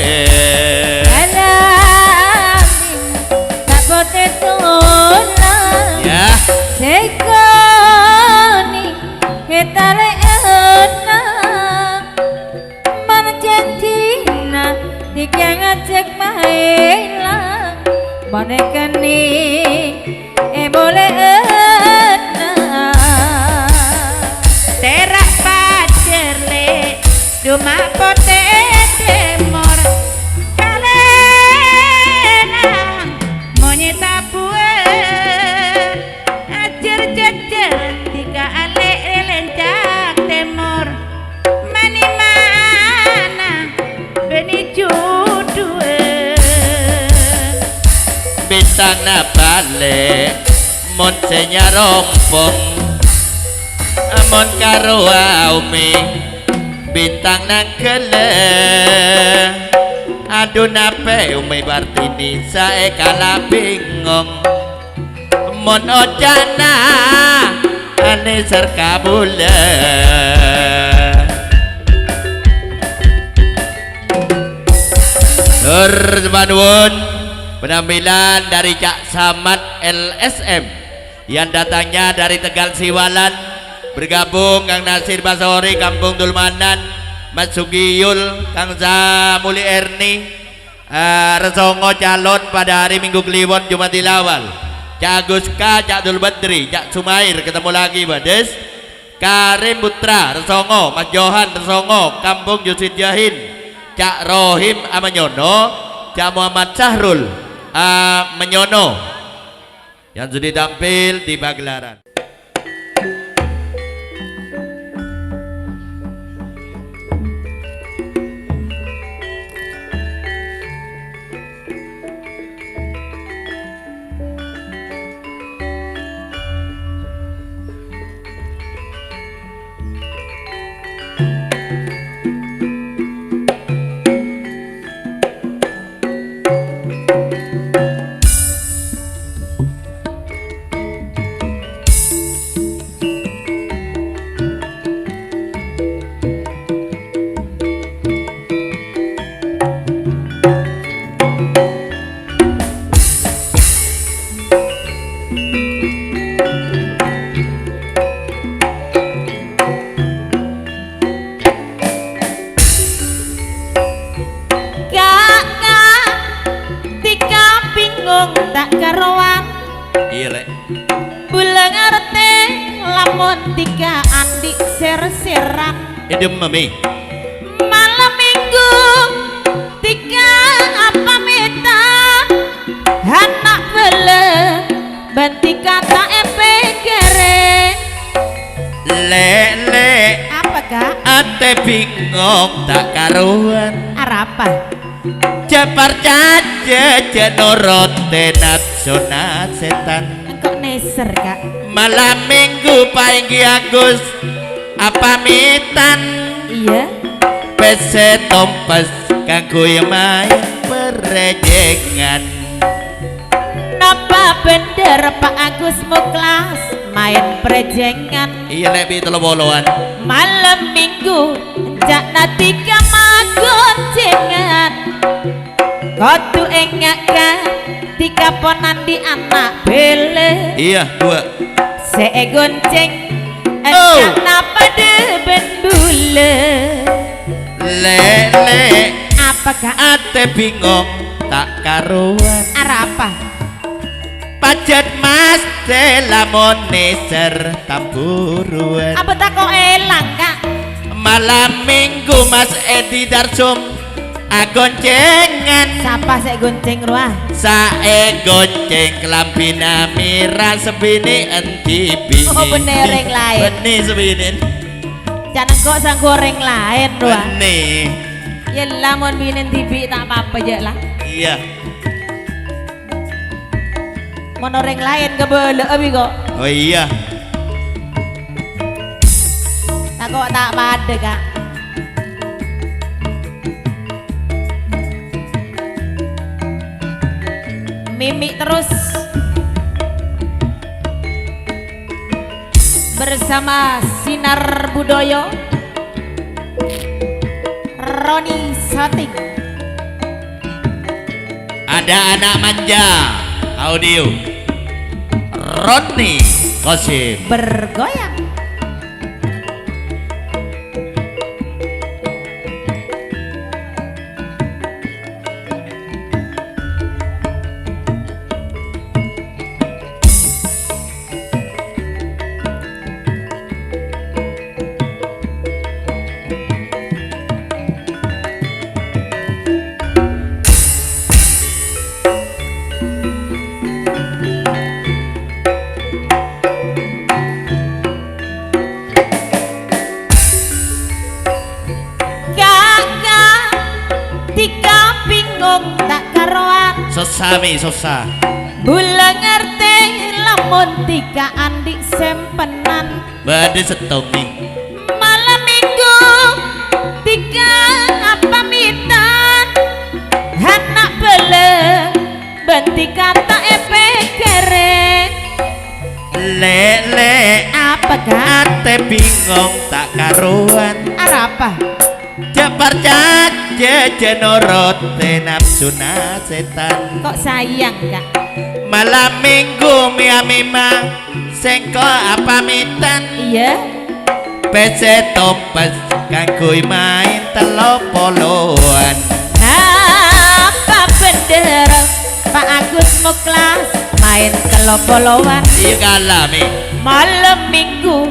tak bote tulang ya sekoni ketare enang mana janjina tiga ngajak mailang mana kani ebo mak pote timur kalena monyet apue ajar jajar tiga alek lencak timur mani mana beni judue bintang na balik mon senya rompong mon karo aumi bintang nang kele aduh nape umi Bartini sae kala bingung mon ojana ane serkabule Terbangun penampilan dari Cak Samad LSM yang datangnya dari Tegal Siwalan, bergabung Kang Nasir Basori Kampung Dulmanan, Mas Sugiyul, Kang Zamuli Erni, Resongo calon pada hari Minggu Kliwon Jumatil Awal, Cak Agus K, Cak Dul Badri, Cak Sumair, ketemu lagi Bades, Karim Putra Resongo, Mas Johan Resongo Kampung Yusid Jahin, Cak Rohim Amanyono, Cak Muhammad Sahrul Menyono yang sudah tampil di pagelaran. tak karuan Iya lek bulan ngerti lamun tiga andik ser-seran idem mami malam minggu tiga apa mita anak bele banti kata epekere le apa kak ate bingung tak karuan apa Cepar caca jenorote nafsona setan kok neser kak malam minggu painggi Agus apa mitan iya pese tompes kanggo yang main perejengan napa bener Pak Agus Muklas main perejengan iya lebih teloboloan malam minggu jak natika magoncengan kotu engakan tika ponan di anak bele iya dua segonceng Oh. enjak napa de bendule le apakah ate bingung tak karuan apa pajat mas lamun neser tamburuan apa tak kok elang kak malam minggu mas Edi Darsum agoncengan siapa segonceng ruah sae gonceng kelambina mira sebini enti bini oh bener yang lain beni sebini jangan kok sang goreng lain ruah beni ya lamun binen tibi tak apa-apa aja lah iya mau orang lain kebele abi kok oh iya tak kok tak pada kak mimik terus bersama Sinar Budoyo Roni Sating ada anak manja audio Roni Kosim bergoyang Sesami susah Bula ngerti lamun tika andik sempenan badhe setongi malam minggu tika pamitan anak bele benti kata epe kereng lele apa kan ate bingung tak karuan apa Japar jajan nurut nafsuna setan kok sayang kak malam minggu mia sengko apa mitan iya PC topes kanggo main telopoloan apa bener Pak Agus Muklas main telopoloan iya kalami malam minggu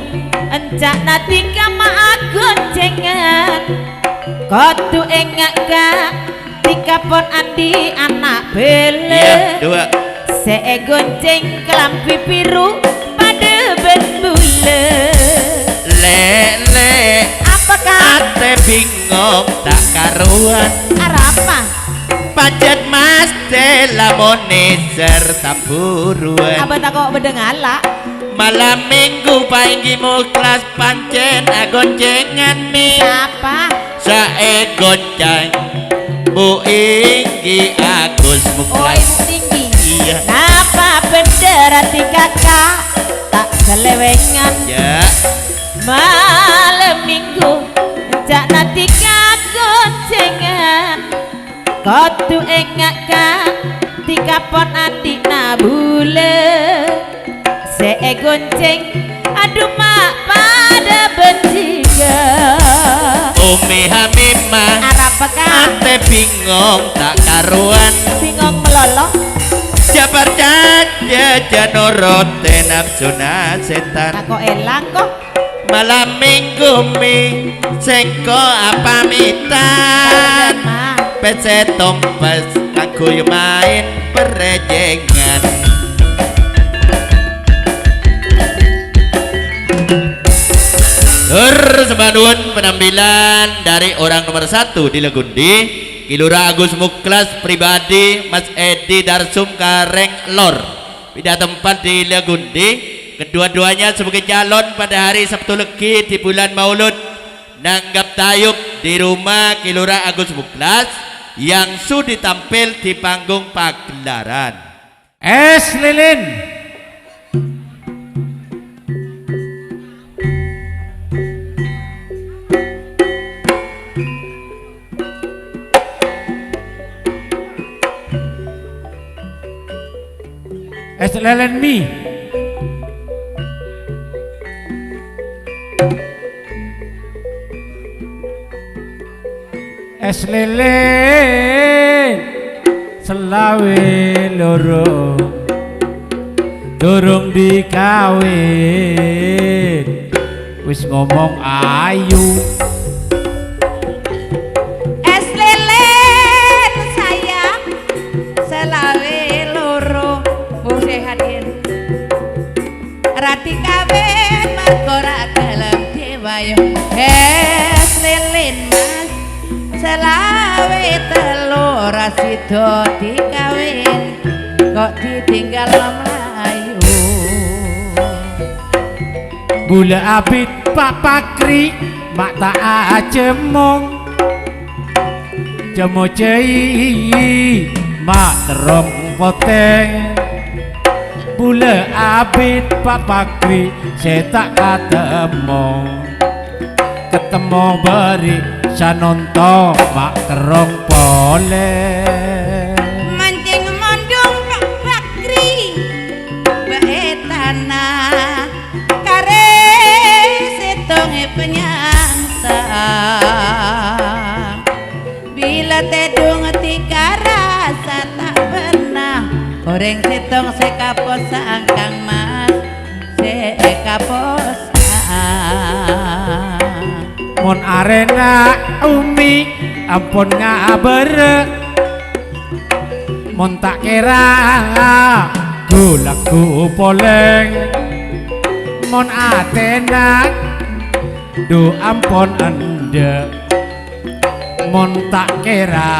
encak natika mak goncengan kotu engak kak tika pon andi anak bele iya dua see gonceng kelampi biru pada bembule lele apakah ate bingung tak karuan apa pancet mas telamone serta buruan apa tak kok bedengala malam minggu painggi muklas pancen agoncengan mi apa sae goncang Bu Inggi Agus oh Muklas ibu tinggi iya napa bendera tika kak tak selewengan ya malam minggu encak natika goncengan kotu engak kak tika pon adik nabule see gonceng aduh mak pada bertiga Umi Hamimah apa kak ate bingung tak karuan bingung meloloh Jabar jajan nurut nafsuna setan tak kok elang kok malam minggu mi sengko apa mitan mah PC tompes aku main perejengan Sebanun penampilan dari orang nomor 1 di Legundi Kilura Agus Muklas pribadi Mas Edi Darsum Kareng Lor pindah tempat di Legundi kedua-duanya sebagai calon pada hari Sabtu Legi di bulan Maulud nanggap tayub di rumah Kilura Agus Muklas yang sudi tampil di panggung pagelaran Es lilin. Es lelen mie. Es lelen selawe loro durung dikawin wis ngomong ayu es lelen sayang selawe loro bu sehatin rati kawin mergo ra gelem dewayo es lelen mas selawe telur rasido dikawin kok ditinggal melayu gula abit Pak Pakri mak tak acemong jemo cei mak terong poteng gula abit Pak Pakri saya tak ketemu beri sanonto mak terong pole mancing mondong Pak Bakri baetana kare setonge penyangsa bila tedung tika rasa tak pernah goreng setong sekapos angkang mas sekapos mon arena umi ampun ngaber mon tak kira lagu poleng mon atenak du ampon ande mon tak kira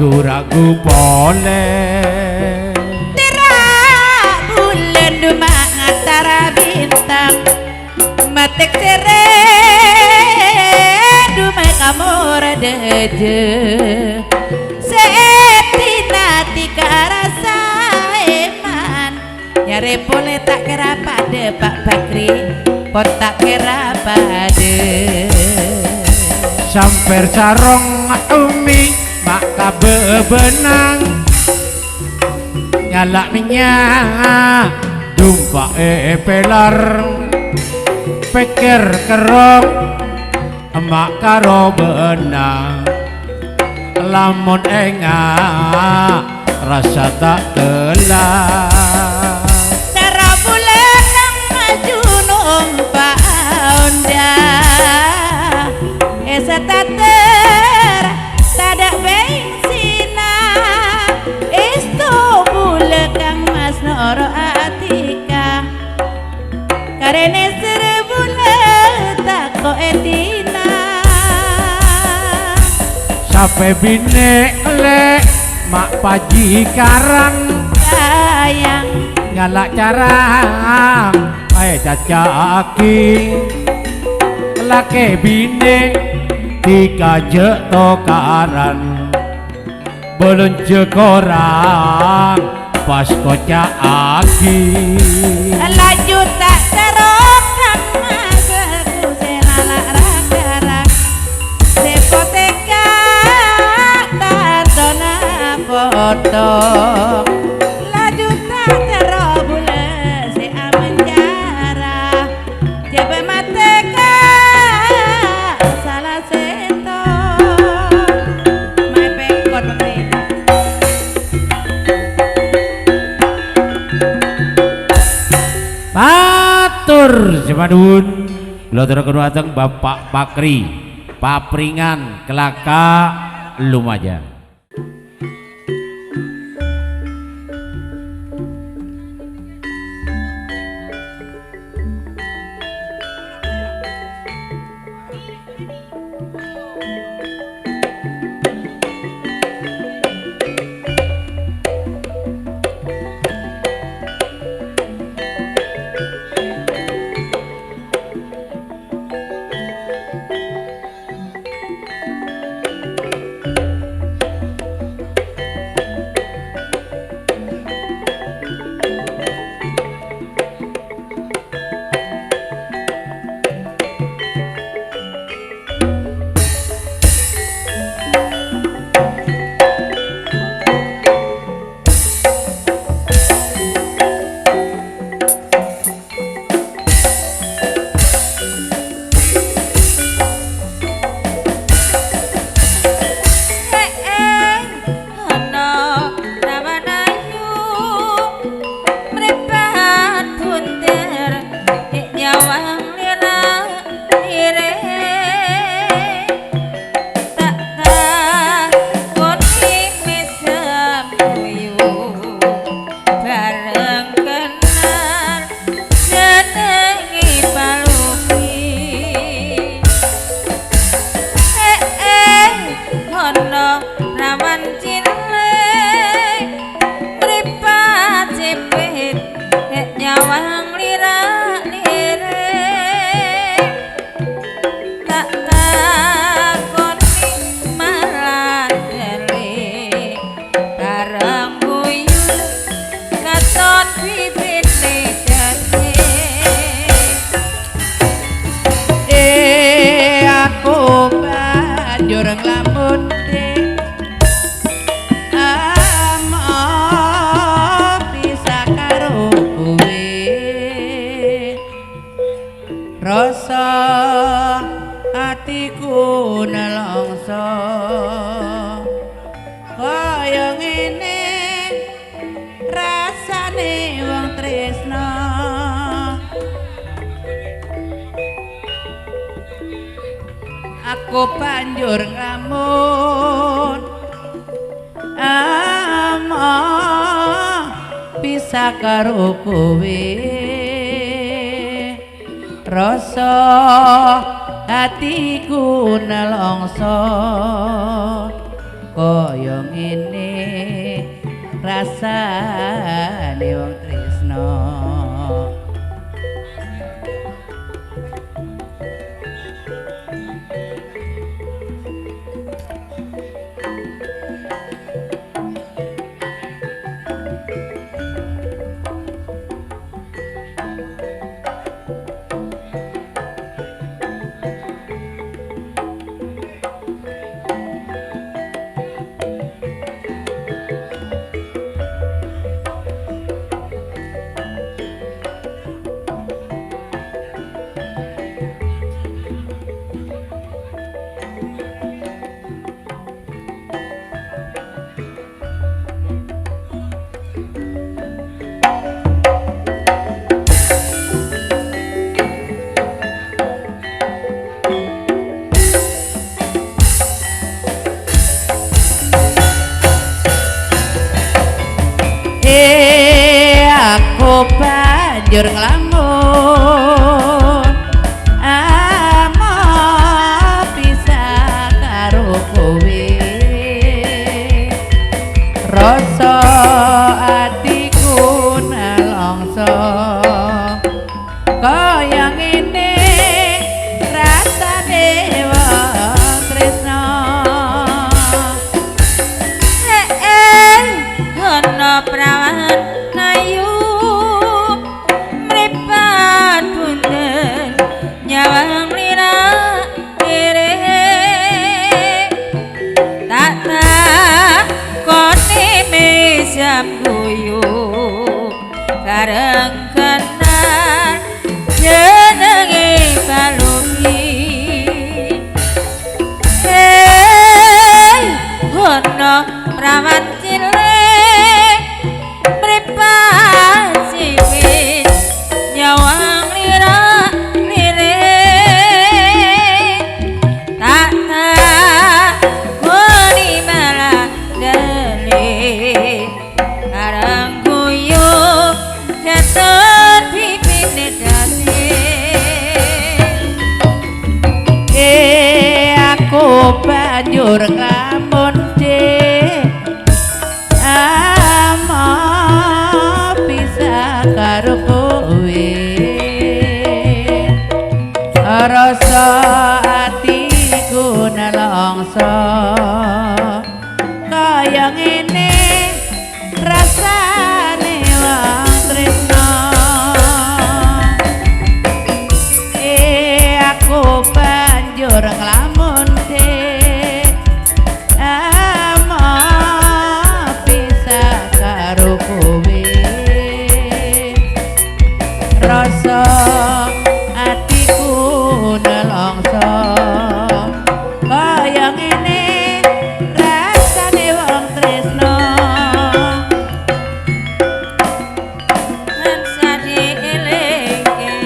ragu poleng Terak bulan dumak antara bintang matek cere dumak kamor deje setina tika rasa eman nyare boleh tak kira pada Pak Bakri pot tak kira pada samper sarong umi maka bebenang nyalak minyak dumpa pelar pikir kerok emak karo benang lamun enggak rasa tak telah Tara bulan nang maju numpak onda esa tater tadak bensina isto bulan kang mas noro atika karene serebulan tak ko etina sampai bine lek mak paji karang sayang ngalak carang cacaki lake bine tika je tokaran belum je korang pas kocak aki laju tak terok kang masaku selalak rang-rang sepoteka tardona foto laju tak terok bule se amenjara jebe mateka salah seto mai pengkot begini Matur semadun Lodra keduateng Bapak Bakri Papringan Kelaka Lumajang. Aku banjur nglamun bisa karo kowe rasa hatiku nelongso kaya ngene rasane wong tresno aku banjur nglamun amo bisa karo kowe rasa atiku nelongso kaya ngene rasane wong tresno ana prawan ayu mripat bunden nyawang lira kere tata kone mesam guyu kareng kenan jenenge balumi ono prawan cilik mripat sipit nyawang lira lirik tak takoni malah delik karang guyu jatuh pipine dasih aku banjur nglamun amo bisa karo kowe rasa atiku nelongso kaya ngene rasane wong tresno aku banjur nglamun rasa atiku nelongso kaya ngene rasane wong tresno sadi eleke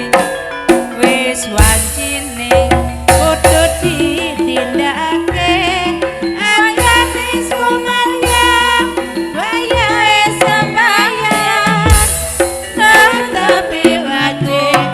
wis wancine kudu ditindakake ayam wis kumayang wayahe sembayang tetapi wajib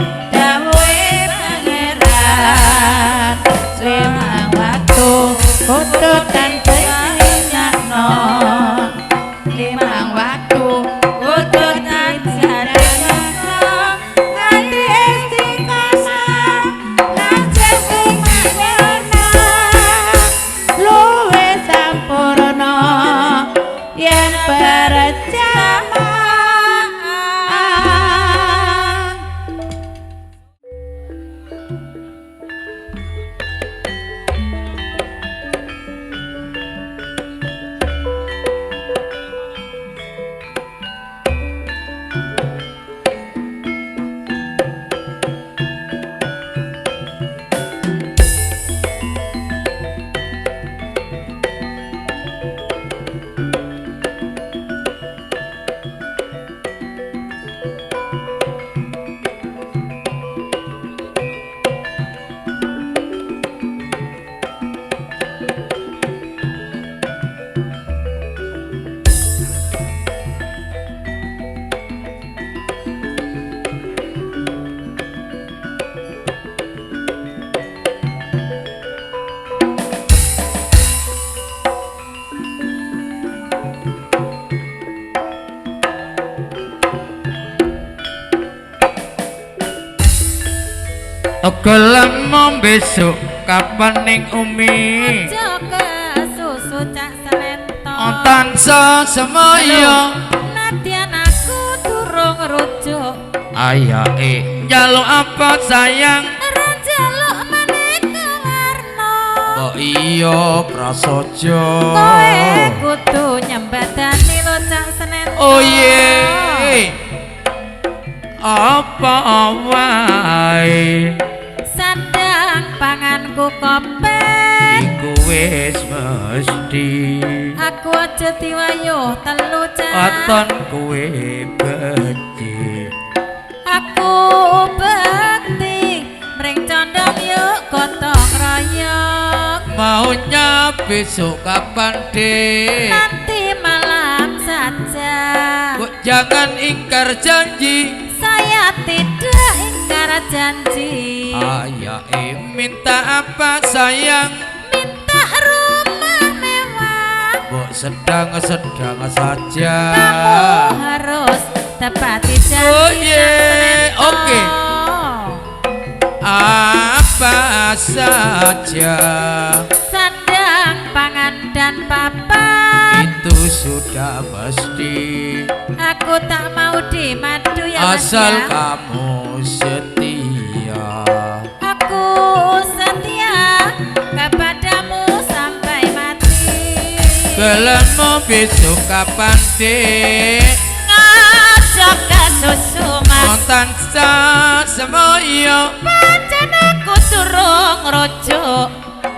Gelem besok kapan ning Umi Joko susu cak selento tansah semaya Nadyan aku durung rujuk ayake njaluk apa sayang Ranjaluk maneka warna kok iya prasaja Kowe kudu nyembadani lo cak selento oh ye apa wae Sandang panganku kopek iku wis mesti Aku aja diwayuh telu cak aton kowe becik Aku bekti mring condong yuk gotong royong maunya besok kapan dek Nanti malam saja kok jangan ingkar janji Saya tidak ingkar janji ayake minta apa sayang Minta rumah mewah kok sedang-sedang saja Kamu harus tepati janji Oh, yeah. Cak Selento. Oke. apa saja Sandang pangan dan papan itu sudah pasti Aku tak mau dimadu ya Mas asal ya. kamu setia Aku setia kepadamu sampai mati gelenmu besok kapan dek Ngajak ke susu mas kontan semoyo Pancen aku durung rujuk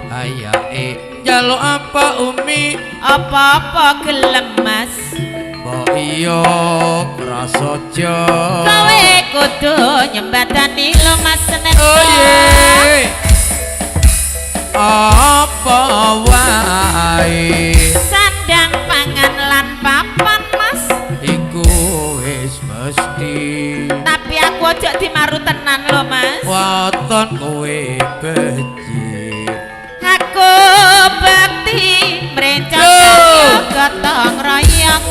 ayake njaluk apa Umi Apa-apa gelem mas kok iya prasaja Kowe kudu nyembadani lo mas Selento oh ye apa wae Sandang pangan lan papan mas iku wis mesti Tapi aku aja dimaru tenan lo mas waton kowe becik Aku bekti merencok Yo. gotong royong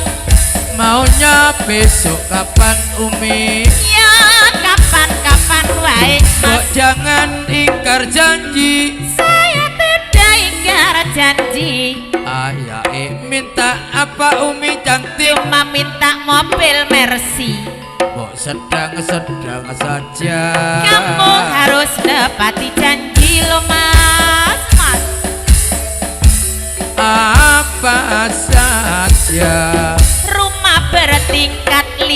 maunya besok kapan Umi Ya kapan-kapan wae kok mas jangan ingkar janji Saya tidak ingkar janji ayake minta apa Umi cantik Cuma minta mobil Mercy kok sedang-sedang saja Kamu harus tepati janji lo mas Mas apa saja Rumah bertingkat 5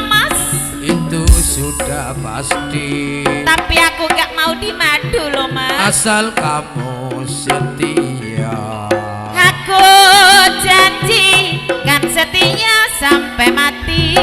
mas itu sudah pasti Tapi aku gak mau dimadu lo mas asal kamu setia Aku janji kan setia sampai mati